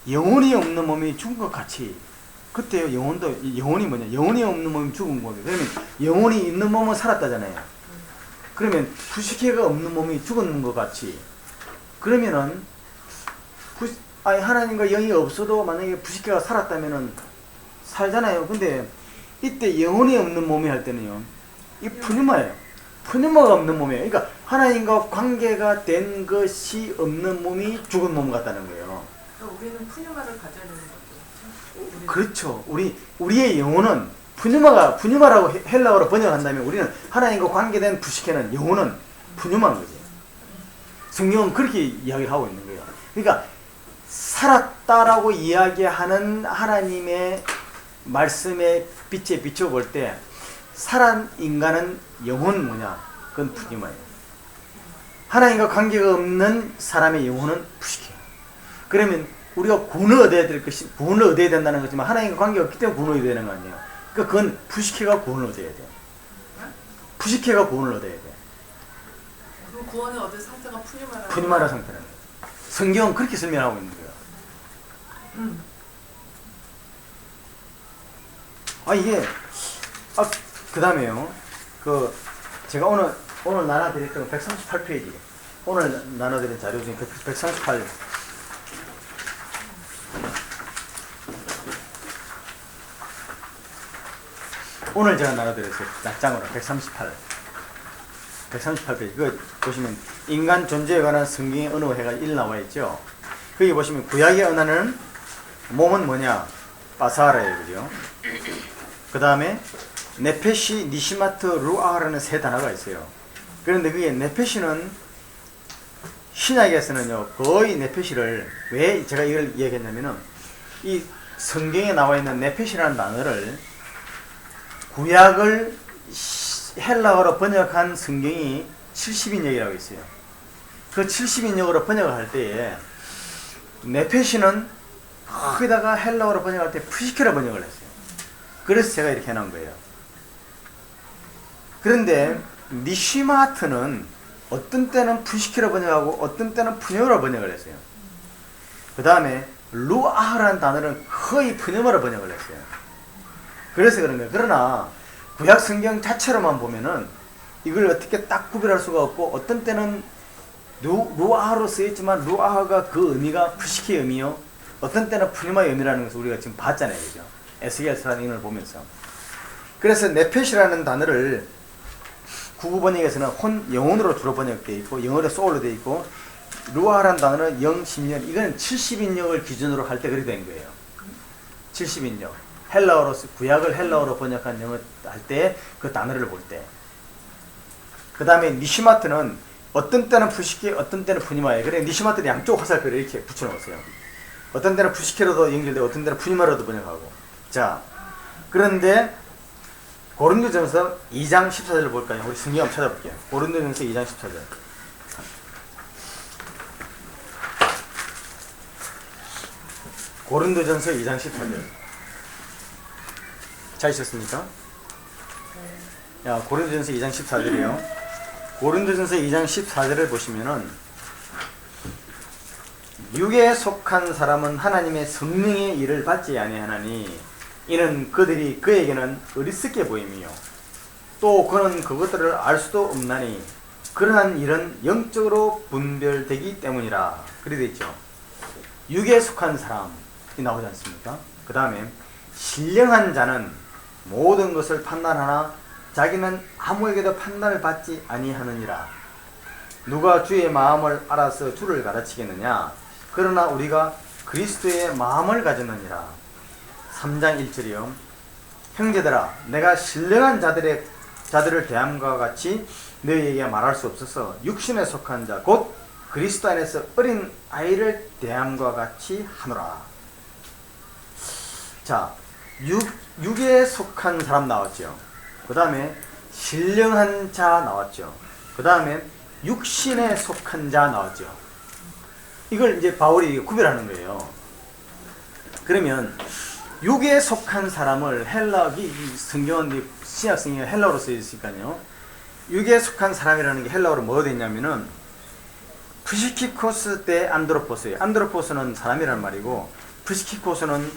영혼이 없는 몸이 죽은 것 같이 그때요 영혼이 뭐냐? 영혼이 없는 몸이 죽은 몸이에요. 그러면 영혼이 있는 몸은 살았다잖아요. 그러면 부식해가 없는 몸이 죽은 것 같이 그러면은 하나님과 영이 없어도 만약에 부식해가 살았다면은 살잖아요. 근데 이때 영혼이 없는 몸이 할 때는요 이 푸뉴마예요. 푸뉴마가 없는 몸이에요. 그러니까 하나님과 관계가 된 것이 없는 몸이 죽은 몸 같다는 거예요. 우리는 푸뉴마를 가져야 되는 거죠. 그렇죠. 우리의 영혼은 푸뉴마라고 헬라어로 번역한다면 우리는 하나님과 관계된 부식해는 영혼은 푸뉴마인 거지. 성경은 그렇게 이야기를 하고 있는 거예요. 그러니까 살았다라고 이야기하는 하나님의 말씀의 빛에 비춰볼 때 살아 인간은 영혼 뭐냐? 그건 푸니마예요. 하나님과 관계가 없는 사람의 영혼은 푸시케요. 그러면 우리가 구원을 얻어야 될 것이 구원을 얻어야 된다는 거지만 하나님과 관계가 없기 때문에 구원을 얻어야 되는 거 아니에요. 그러니까 그건 푸시케가 구원을 얻어야 돼요. 푸시케가 구원을 얻어야 돼요. 그럼 구원을 얻을 상태가 푸니마라. 푸니마라 상태라는 거예요. 성경은 그렇게 설명하고 있는 거예요. 이게 그 다음에요. 제가 오늘 나눠드렸던 138페이지. 오늘 나눠드린 자료 중에 138. 오늘 제가 나눠드렸어요. 짝장으로 138페이지. 그거 보시면 인간 존재에 관한 성경의 언어해가 1 나와 있죠. 거기 보시면 구약의 언어는 몸은 뭐냐? 바사라예요. 그죠? 그 다음에 네페시, 니시마트, 루아라는 세 단어가 있어요. 그런데 그게 네페시는 신약에서는요 거의 네페시를 왜 제가 이걸 얘기했냐면은 이 성경에 나와 있는 네페시라는 단어를 구약을 헬라어로 번역한 성경이 70인역이라고 있어요. 그 70인역으로 번역을 할 때에 네페시는 거기다가 헬라어로 번역할 때 푸시케로 번역을 했어요. 그래서 제가 이렇게 해놓은 거예요. 그런데 니시마트는 어떤 때는 푸시케로 번역하고 어떤 때는 푸념으로 번역을 했어요. 그 다음에 루아라는 단어는 거의 푸념으로 번역을 했어요. 그래서 그런 거예요. 그러나 구약 성경 자체로만 보면은 이걸 어떻게 딱 구별할 수가 없고 어떤 때는 루아로 쓰였지만 루아가 그 의미가 푸시케의 의미요. 어떤 때는 푸니마의 의미라는 것을 우리가 지금 봤잖아요. 그죠? 에스겔서라는 인을 보면서. 그래서 네펫이라는 단어를 구구 번역에서는 영혼으로 주로 번역되어 있고 영어로 소울로 되어 있고 루아라는 단어는 영, 10년 이거는 70인역을 기준으로 할 때 그렇게 된 거예요. 70인역. 헬라어로 구약을 헬라어로 번역한 영어 할 때 그 단어를 볼 때. 그 다음에 니시마트는 어떤 때는 푸시케 어떤 때는 푸니마예요. 그래 니시마트는 양쪽 화살표를 이렇게 붙여놓았어요. 어떤 때는 푸시케로도 연결되고 어떤 때는 푸니마로도 번역하고. 자, 그런데 고린도전서 2장 14절을 볼까요? 우리 성경 한번 찾아볼게요. 고린도전서 2장 14절. 고린도전서 2장 14절. 찾으셨습니까? 야, 고린도전서 2장 14절이요. 고린도전서 2장 14절을 보시면은 육에 속한 사람은 하나님의 성령의 일을 받지 아니하나니 이는 그들이 그에게는 어리석게 보임이요 또 그는 그것들을 알 수도 없나니 그러한 일은 영적으로 분별되기 때문이라. 그래 되어 있죠. 육에 속한 사람이 나오지 않습니까? 그 다음에 신령한 자는 모든 것을 판단하나 자기는 아무에게도 판단을 받지 아니하느니라. 누가 주의 마음을 알아서 주를 가르치겠느냐? 그러나 우리가 그리스도의 마음을 가졌느니라. 3장 1절이요. 형제들아, 내가 신령한 자들을 대함과 같이 너희에게 말할 수 없어서 육신에 속한 자 곧 그리스도 안에서 어린 아이를 대함과 같이 하노라. 자, 육에 속한 사람 나왔죠. 그 다음에 신령한 자 나왔죠. 그 다음에 육신에 속한 자 나왔죠. 이걸 이제 바울이 구별하는 거예요. 그러면 육에 속한 사람을 성경은 신약 성경이 헬라어로 쓰여 있으니까요. 육에 속한 사람이라는 게 헬라어로 뭐가 됐냐면은 프시키코스 때 안드로포스예요. 안드로포스는 사람이라는 말이고 프시키코스는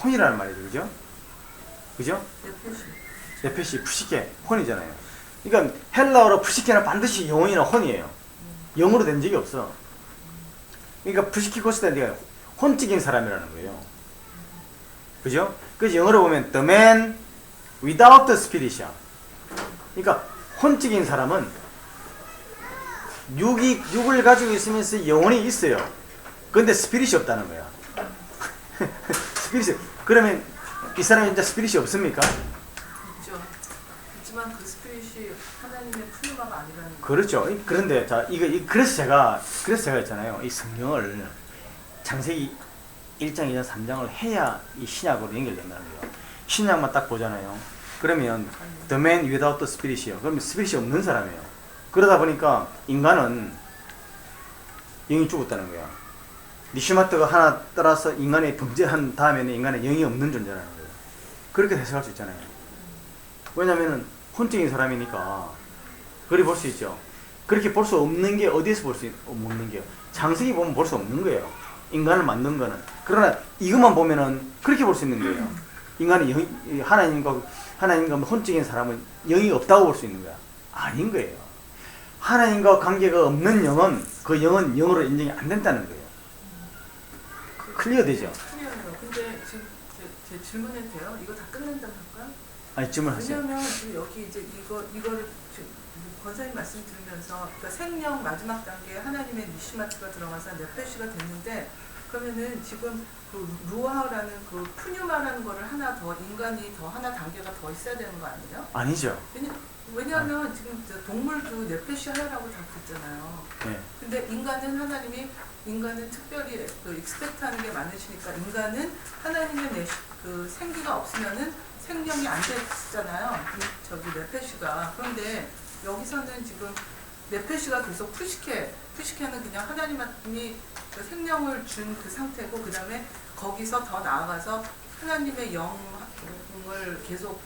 혼이라는 말이죠. 그죠? 그죠? 네페시 푸시케 혼이잖아요. 그러니까 헬라어로 푸시케는 반드시 영혼이나 혼이에요. 영으로 된 적이 없어. 그러니까 푸시키코스 때는 혼적인 사람이라는 거예요. 그죠? 그래서 영어로 보면 the man without the spirit이야. 그러니까 혼적인 사람은 육을 가지고 있으면서 영혼이 있어요. 그런데 스피릿이 없다는 거야. 스피릿이. 그러면 이 사람이 이제 스피릿이 없습니까? 있죠. 있지만 그 스피릿이 하나님의 푸니마가 아니라는 거예요. 그렇죠. 그런데 자 그래서 제가 했잖아요. 이 성경을 창세기 1장, 2장, 3장을 해야 이 신약으로 연결된다는 거예요. 신약만 딱 보잖아요. 그러면 the man without the spirit이요. 그러면 스피릿이 없는 사람이에요. 그러다 보니까 인간은 영이 죽었다는 거야. 니슈마트가 하나 따라서 인간이 범죄한 다음에는 인간의 영이 없는 존재라는 거예요. 그렇게 해석할 수 있잖아요. 왜냐면은 혼적인 사람이니까 그리 볼 수 있죠. 그렇게 볼 수 없는 게 어디에서 볼 수 없는 게요? 장세기 보면 볼 수 없는 거예요. 인간을 만든 거는. 그러나 이것만 보면은 그렇게 볼 수 있는 거예요. 인간이 하나님과 혼적인 사람은 영이 없다고 볼 수 있는 거야. 아닌 거예요. 하나님과 관계가 없는 영은 그 영은 영으로 인정이 안 된다는 거예요. 클리어 되죠? 클리어해요. 근데 지금 제 질문해도 돼요? 이거 다 끝낸다고 할까요? 아니 질문하세요. 왜냐면 지금 여기 이제 이거를 지금 권사님 말씀 들으면서 그러니까 생명 마지막 단계에 하나님의 니시마트가 들어가서 네페시가 됐는데 그러면은 지금 그 루아라는 그 푸뉴마라는 거를 하나 더 인간이 더 하나 단계가 더 있어야 되는 거 아니에요? 아니죠. 왜냐하면 지금 네페시 하야라고 다 그랬잖아요. 네. 근데 인간은 특별히 그 익스펙트하는 게 많으시니까 인간은 하나님의 그 생기가 없으면은 생명이 안 됐잖아요. 저기 네페시가. 그런데 여기서는 지금 네페시가 계속 푸시케는 그냥 하나님이 그 생명을 준 그 상태고 그 다음에 거기서 더 나아가서 하나님의 영을 계속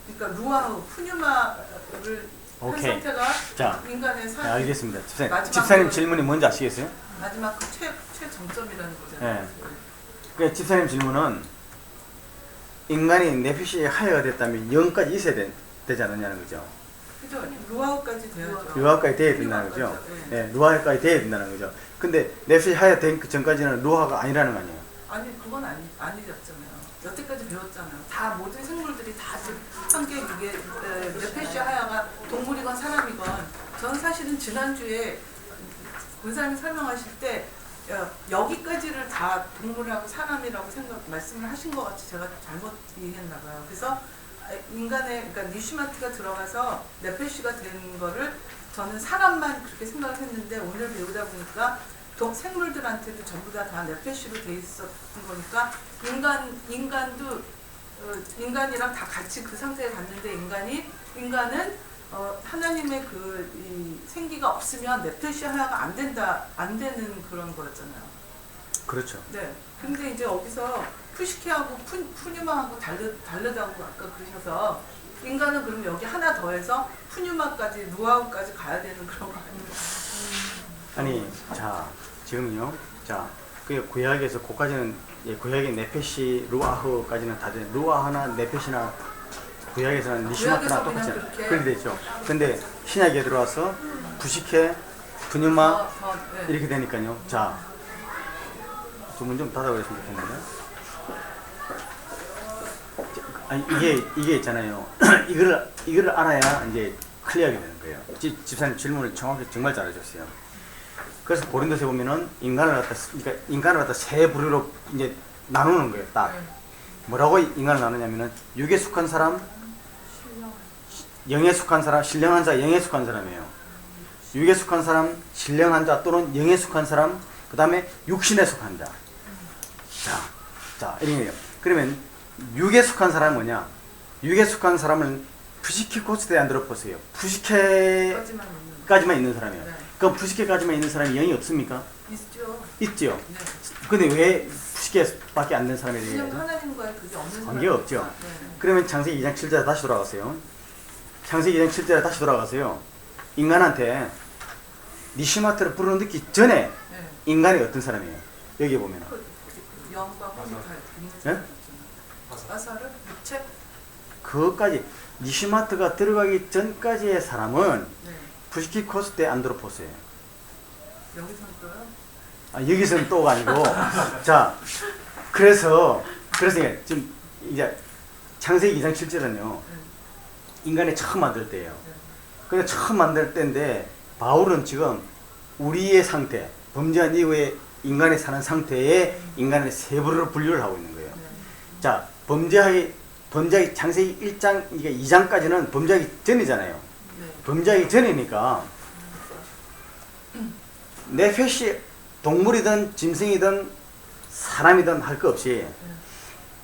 그러니까 루아우 푸뉴마를 한 상태가 자, 인간의 네, 알겠습니다. 집사님, 마지막 집사님 그- 질문이 뭔지 아시겠어요? 마지막 그 최정점이라는 거잖아요. 네. 그 집사님 질문은 인간이 네피시의 하야가 됐다면 영까지 있어야 되지 않느냐는 거죠. 그죠? 루아우까지 돼야죠. 루아까지 돼야 된다는 거죠. 푸뉴마까지, 네. 네, 루아까지 돼야 된다는 거죠. 근데 네피시 하야 된 그 전까지는 루아가 아니라는 거 아니에요. 아니 그건 아니었잖아요. 여태까지 배웠잖아요. 다 모든 생물들이 다 한게 이게 네페시 하야가 동물이건 사람이건 저는 사실은 지난주에 권사님이 설명하실 때 여기까지를 다 동물하고 사람이라고 말씀을 하신 것 같이 제가 잘못 이해했나 봐요. 그래서 그러니까 니슈마트가 들어가서 네페시가 된 거를 저는 사람만 그렇게 생각을 했는데 오늘 배우다 보니까 생물들한테도 전부 다 네페시로 돼 있었던 거니까 인간도 인간이랑 다 같이 그 상태에 갔는데 인간은 하나님의 이 생기가 없으면 네페시 하야가 안 되는 그런 거였잖아요. 그렇죠. 네. 근데 이제 여기서 푸시케하고 푸뉴마하고 다르다고 아까 그러셔서 인간은 그럼 여기 하나 더해서 푸뉴마까지 루아우까지 가야 되는 그런 거 아닌가? 아니, 자, 지금요. 자, 그 구약에서 그까지는 구약의 네페시, 루아흐까지는 다 돼. 루아하나 네페시나 구약에서는 니시마트나 똑같이 그렇게 되죠. 근데 신약에 들어와서 부시케, 푸뉴마 네. 이렇게 되니까요. 자, 문 좀 닫아버렸으면 좋겠는데. 아니 이게 있잖아요. 이거를 알아야 이제 클리어하게 되는 거예요. 집사님 질문을 정확히 정말 잘해줬어요. 그래서 고린도서에 보면은 인간을 갖다 세 부류로 이제 나누는 거예요. 딱 뭐라고 인간을 나누냐면은 육에 속한 사람, 영에 속한 사람, 신령한 자, 영에 속한 사람이에요. 육에 속한 사람, 신령한 자 또는 영에 속한 사람, 그 다음에 육신에 속한 자. 자, 이런 거예요. 그러면 육에 속한 사람은 뭐냐? 육에 속한 사람은 푸시케코스데 안드로포스예요. 푸시케까지만 있는 사람이에요. 네. 그럼 푸시케까지만 있는 사람이 영이 없습니까? 있죠. 있죠. 네. 근데 왜 푸시케밖에 안 된 사람이 그냥 되죠? 하나님과의 그게 없는 관계가 사람이니까. 없죠. 네. 그러면 창세기 2장 7절에 다시 돌아가세요. 창세기 2장 7절에 다시 돌아가세요. 인간한테 니시마트를 불어넣기 전에 네. 인간이 어떤 사람이에요? 여기 보면 영과 혼이 다 있는 예? 사람이잖아요. 아사를 육체. 그것까지 니시마트가 들어가기 전까지의 사람은 네. 푸시키코스데 안드로포스예요. 여기서는 또요. 여기서는 또가 아니고 자 그래서 지금 이제 창세기 2장 7절은요 인간이 처음 만들 때예요. 네. 근데 처음 만들 때인데 바울은 지금 우리의 상태, 범죄한 이후에 인간이 사는 상태에 인간의 세 부류로 분류를 하고 있는 거예요. 네. 자, 범죄하기 창세기 1장, 이게 2장까지는 범죄하기 전이잖아요. 네. 범죄하기 전이니까 네페시 동물이든 짐승이든 사람이든 할 것 없이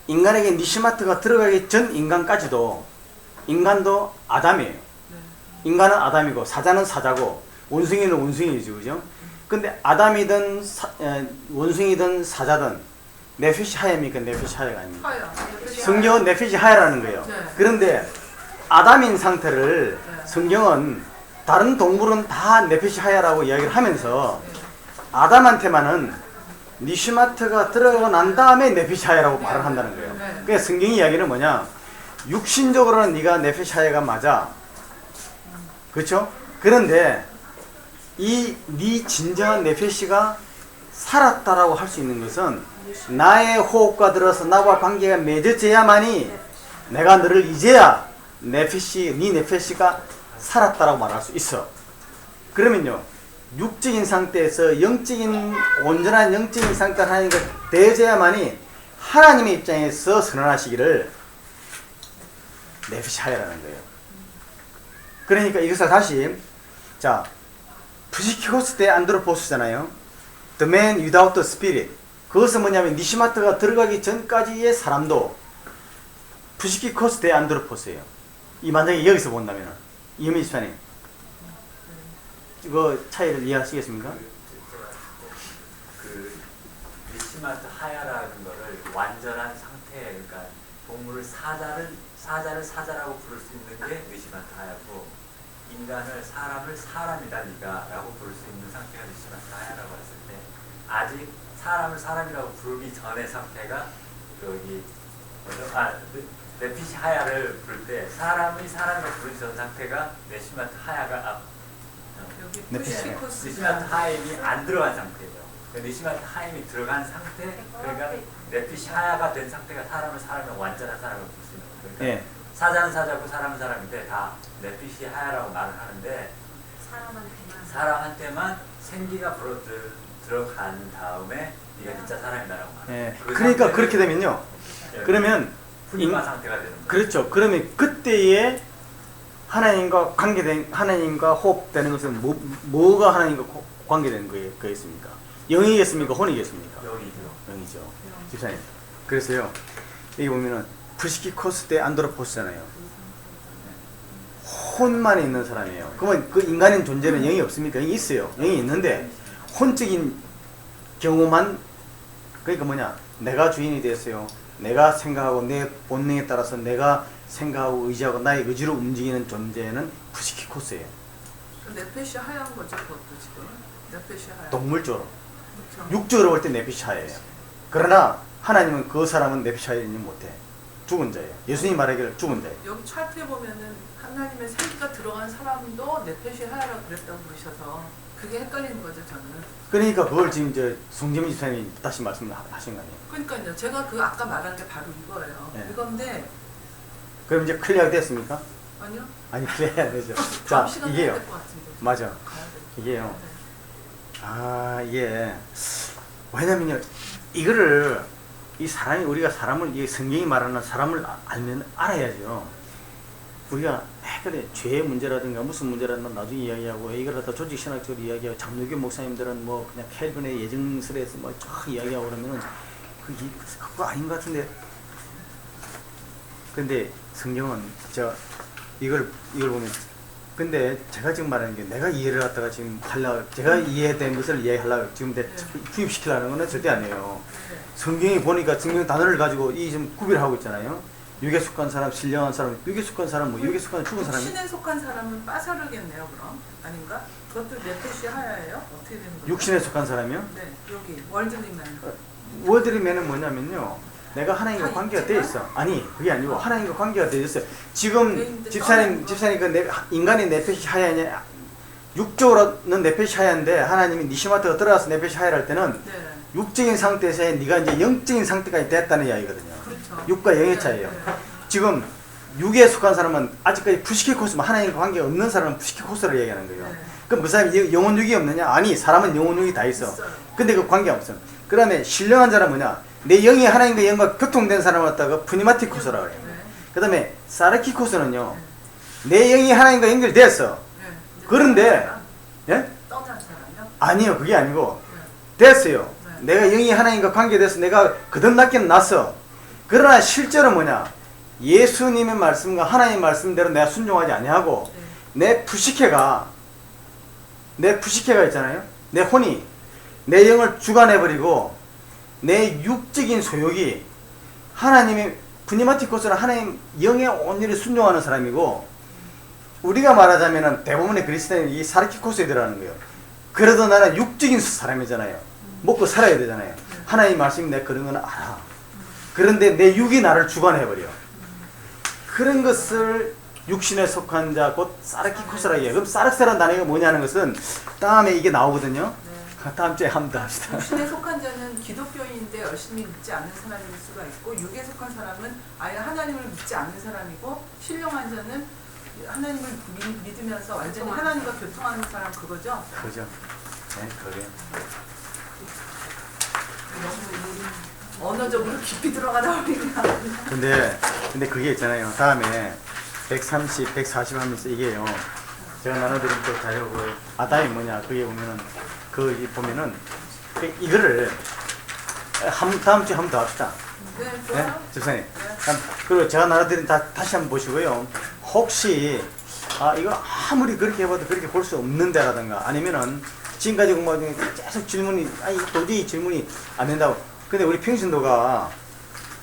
인간에게 니시마트가 들어가기 전 인간까지도 인간도 아담이에요. 네. 인간은 아담이고 사자는 사자고 원숭이는 원숭이죠, 그죠? 근데 아담이든 원숭이든 사자든 네피시 하야입니까? 네피시 하야가 아닙니까? 하야. 성경은 네피시 하야라는 거예요. 네. 그런데 아담인 상태를 네. 성경은 다른 동물은 다 네피시 하야라고 이야기를 하면서 네. 아담한테만은 니시마트가 들어가고 난 다음에 네피시 하야라고 말을 한다는 거예요. 네. 그러니까 성경 이야기는 뭐냐? 육신적으로는 네가 네피시 하야가 맞아. 그렇죠? 그런데 이 네 진정한 네피시가 살았다라고 할 수 있는 것은 나의 호흡과 들어서 나와 관계가 맺어져야만이 내가 너를 이제야 네피시, 네 네피시가 살았다라고 말할 수 있어. 그러면요, 육적인 상태에서 영적인 온전한 영적인 상태를 하나님과 되어져야만이 하나님의 입장에서 선언하시기를 네피시 하야라는 거예요. 그러니까 이것을 다시 자 프시키고스 대 안드로포스잖아요. The man without the spirit. 그것은 뭐냐면 니시마트가 들어가기 전까지의 사람도 프시키코스 대 안드로포스예요. 이 만약에 여기서 본다면 이은미 집사님 이거 차이를 이해하시겠습니까? 그 니시마트 하야라는 거를 완전한 상태, 그러니까 동물을 사자를 사자라고 부를 수 있는 게 니시마트 하야고, 인간을 사람을 사람이다 니가라고 부를 수 있는 상태가 니시마트 하야라고 했을 때, 아직 사람을 사람이라고 부르기 전의 상태가 여기 네피시 하야를 부를 때 사람이 사람이라고 부르기 전 상태가 네시마트 하야가 여기 네피시. 프시코스. 니시마트 하임이 안 들어간 상태죠. 니시마트 하임이 들어간 상태, 그러니까 네피시 하야가 된 상태가 사람을 사람이라고 완전한 사람을 부를 수 있는 거예요. 그러니까 예. 사자는 사자고 사람은 사람인데 다 네피시 하야라고 말을 하는데, 사람한테만 생기가 들어간 다음에 네가 진짜 사람이다라고 말해요. 예. 그 그러니까 상태를- 그렇게 되면요. 예, 그러면 훌륭한 상태가 되는 거예요. 그렇죠. 그러면 그때에 하나님과 관계된 하나님과 호흡되는 것은 뭐가 하나님과 관계되는 거였습니까? 영이겠습니까? 혼이겠습니까? 여기죠. 영이죠. 집사님. 그래서요. 여기 보면은 프시키코스 대 안드로포스잖아요. 혼만 있는 사람이에요. 그러면 그 인간의 존재는 영이 없습니까? 영이 있어요. 영이 있는데 혼적인 경우만, 그러니까 뭐냐? 내가 주인이 됐어요. 내가 생각하고 내 본능에 따라서 내가 생각하고 의지하고 나의 의지로 움직이는 존재는 프시키코스예요. 네페시 하얀 거죠, 그것도 지금. 네페시 하얀. 동물적으로. 그렇죠. 육적으로 볼 때 네피샤예요. 그러나 하나님은 그 사람은 네피샤이지 못해. 죽은 자예요. 예수님이 말하기를 죽은 자예요. 여기 차트에 보면은 하나님의 생기가 들어간 사람도 네페시 하야라고 그랬다고 그러셔서 그게 헷갈리는 거죠, 저는. 그러니까 그걸 지금 이제 송재민 집사님이 다시 말씀하신 거 아니에요. 그러니까요, 제가 그 아까 말한 게 바로 이거예요. 네. 이건데 그럼 이제 클리어가 됐습니까? 아니요. 아니 클리어해야 되죠. 자 다음 시간에 이게요. 해야 될 것 같은데. 맞아. 가야 돼. 이게요. 네. 아 이게 왜냐면요. 이거를 이 사람이 우리가 사람을 이 성경이 말하는 사람을 알면 알아야죠. 우리가 그래 죄의 문제라든가 무슨 문제라든가 나중에 이야기하고 이걸 갖다 조직신학적으로 이야기하고 장로교 목사님들은 뭐 그냥 켈빈의 예정설에서 뭐 쫙 이야기하고 그러면은 그거 아닌 것 같은데. 근데 성경은 이걸 보면 근데 제가 지금 말하는 게 내가 이해를 갖다가 지금 제가 이해된 것을 이해하려고 지금 투입시키려는 거는 절대 아니에요. 네. 성경이 보니까 성경 단어를 가지고 이 좀 구별을 하고 있잖아요. 육에 속한 사람, 신령한 사람, 육에 속한 사람, 뭐 육에 속한 죽은 사람이 신에 속한 사람은 빠사르겠네요, 그럼. 아닌가? 그것도 네페시 하야예요? 어떻게 되는 거죠? 육신에 속한 사람이요? 네, 여기 월드리맨. 월드리맨은 뭐냐면요. 내가 하나님과 다 관계가 돼 있지만? 있어. 아니 그게 아니고 하나님과 관계가 돼 있어요. 지금 개인들 집사님 그 인간의 네페시 하야냐 육적으로는 네페시 하야인데 하나님이 니시마트가 들어가서 네페시 하야를 할 때는 네, 육적인 상태에서 네가 이제 영적인 상태까지 됐다는 이야기거든요. 그렇죠. 육과 영의 네, 차이예요. 네. 지금 육에 속한 사람은 아직까지 푸시키코스만 하나님과 관계가 없는 사람은 푸시키코스를 얘기하는 거예요. 네. 그럼 그 사람이 영혼육이 없느냐? 아니 사람은 영혼육이 다 있어. 있어요. 근데 그 관계가 없어. 그 다음에 신령한 자는 뭐냐? 내 영이 하나님과 영과 교통된 사람을 갖다가 푸니마티코스라고 해요. 네. 그 다음에 사르키코스는요. 내 영이 하나님과 연결됐어. 네. 이제 그런데 떠난 예? 사람? 떠난 사람이요? 아니요 그게 아니고 네. 됐어요. 네. 내가 영이 하나님과 관계돼서 내가 거듭났기는 났어. 그러나 실제로 뭐냐? 예수님의 말씀과 하나님의 말씀대로 내가 순종하지 아니하고 내 푸시케가 있잖아요. 내 혼이 내 영을 주관해버리고 내 육적인 소욕이 하나님의 프니마티코스는 하나님 영의 온전히 순종하는 사람이고, 우리가 말하자면은 대부분의 그리스도인이 이 사르키코스에 들어가는 거예요. 그래도 나는 육적인 사람이잖아요. 먹고 살아야 되잖아요. 하나님 말씀이 내가 그런 건 알아. 그런데 내 육이 나를 주관해버려. 그런 것을 육신에 속한 자 곧 사르키코스라 해요. 그럼 사르크스라는 단어가 뭐냐는 것은 다음에 이게 나오거든요. 다음 주에 한번 더 합시다. 육신에 속한 자는 기독교인인데 열심히 믿지 않는 사람일 수가 있고, 육에 속한 사람은 아예 하나님을 믿지 않는 사람이고, 신령한 자는 하나님을 믿으면서 완전히 하나님과 교통하는 사람, 그거죠? 그죠? 네, 그래요. 너무 언어적으로 깊이 들어가다 보니까. 근데 그게 있잖아요. 다음에 130, 140 하면서 이게요. 제가 나눠드린 그 자료, 그 아담이 뭐냐, 그게 보면은, 보면은, 이거를, 다음 주에 한 번 더 합시다. 네, 좋아요. 집사님. 그리고 제가 나눠드린 다시 한번 보시고요. 혹시, 이거 아무리 그렇게 해봐도 그렇게 볼 수 없는데라든가, 아니면은, 지금까지 공부한 중에 계속 질문이, 도저히 질문이 안 된다고. 근데 우리 평신도가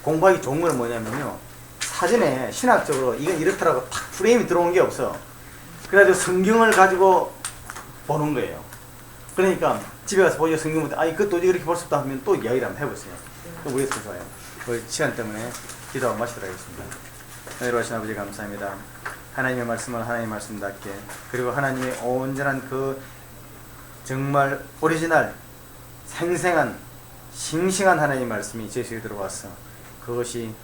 공부하기 좋은 건 뭐냐면요. 사전에 신학적으로 이건 이렇더라고 탁 프레임이 들어온 게 없어. 그래가지고 성경을 가지고 보는 거예요. 그러니까 집에 가서 보죠. 성경 보다 이거 도저히 그렇게 볼 수 없다 하면 또 이야기를 한번 해보세요. 또 우리가 더 좋아요. 시간 때문에 기도하고 마치도록 하겠습니다. 하나님 아버지 감사합니다. 하나님의 말씀은 하나님의 말씀답게, 그리고 하나님의 온전한 그 정말 오리지널 생생한 싱싱한 하나님의 말씀이 제 속에 들어왔어. 그것이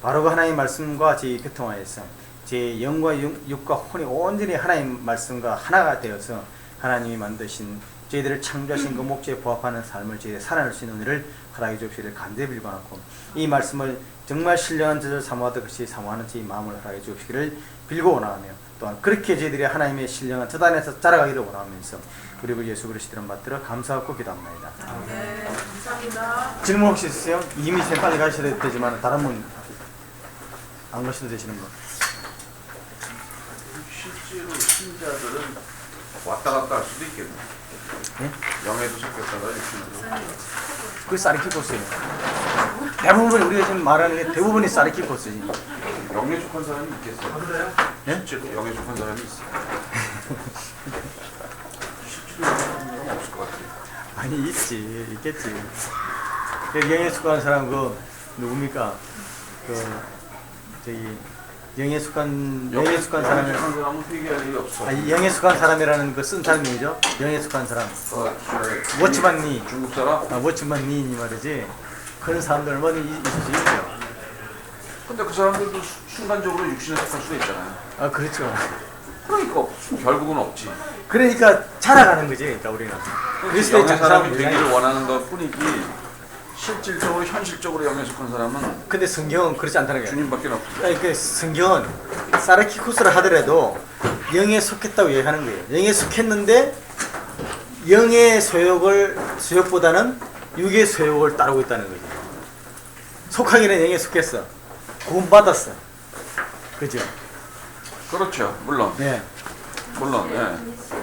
바로 그 하나님의 말씀과 제 교통하여서 제 영과 육과 혼이 온전히 하나님의 말씀과 하나가 되어서 하나님이 만드신 저희들을 창조하신 그 목적에 부합하는 삶을 저희들이 살아낼 수 있는 은혜를 허락해 주시기를 간절히 빌고하고, 이 말씀을 정말 신령한 뜻을 사모하듯 그렇이 사모하는 저희 마음을 허락해 주시기를 빌고 원하며, 또한 그렇게 저희들이 하나님의 신령한 뜻 안에서 자라가기를 원하면서 우리 그 예수 그리스도를 받들어 감사하고 기도합니다. 네, 감사합니다. 질문 혹시 있으세요? 이미 쌤 빨리 가셔도 되지만 다른 분 안 가셔도 되시는 분. 실제로 신자들은 왔다 갔다 할 수도 있겠네. 예? 영에도 섞였다가 육신으로. 그게 사르키코스예요. 대부분 우리가 지금 말하는 게 대부분이 사르키코스지. 영에 속한 사람이 있겠어요? 예? 실제로 영에 속한 사람이 있어요. 실제로 영에 속한 사람은 없을 것 같아요. 아니 있겠지. 영에 속한 사람 누굽니까? 영에 속한 사람을 사람은 회개할 일이 없어. 영에 속한 사람이라는 그 쓴 사람이죠. 영에 속한 사람. 워치만 니. 중국 사람? 워치만 니니 말이지. 그런 사람들 얼마든지 있을 수 있죠. 근데 그 사람들도 순간적으로 육신에 속할 수도 있잖아요. 그렇죠. 그러니까 결국은 없지. 그러니까 자라가는 거지. 그러니까 우리는. 그리스도의 영의 사람이 장사함을 되기를 위하여. 원하는 것 뿐이지, 실질적으로 현실적으로 영에 속한 사람은 근데 성경은 그렇지 않다는 거예요. 주님밖에 없어. 아니, 그 성경은 사르키코스를 하더라도 영에 속했다고 얘기하는 거예요. 영에 속했는데 영의 소욕보다는 육의 소욕을 따르고 있다는 거죠. 속하기는 영에 속했어. 구원받았어. 그죠? 그렇죠. 물론. 네. 물론. 예.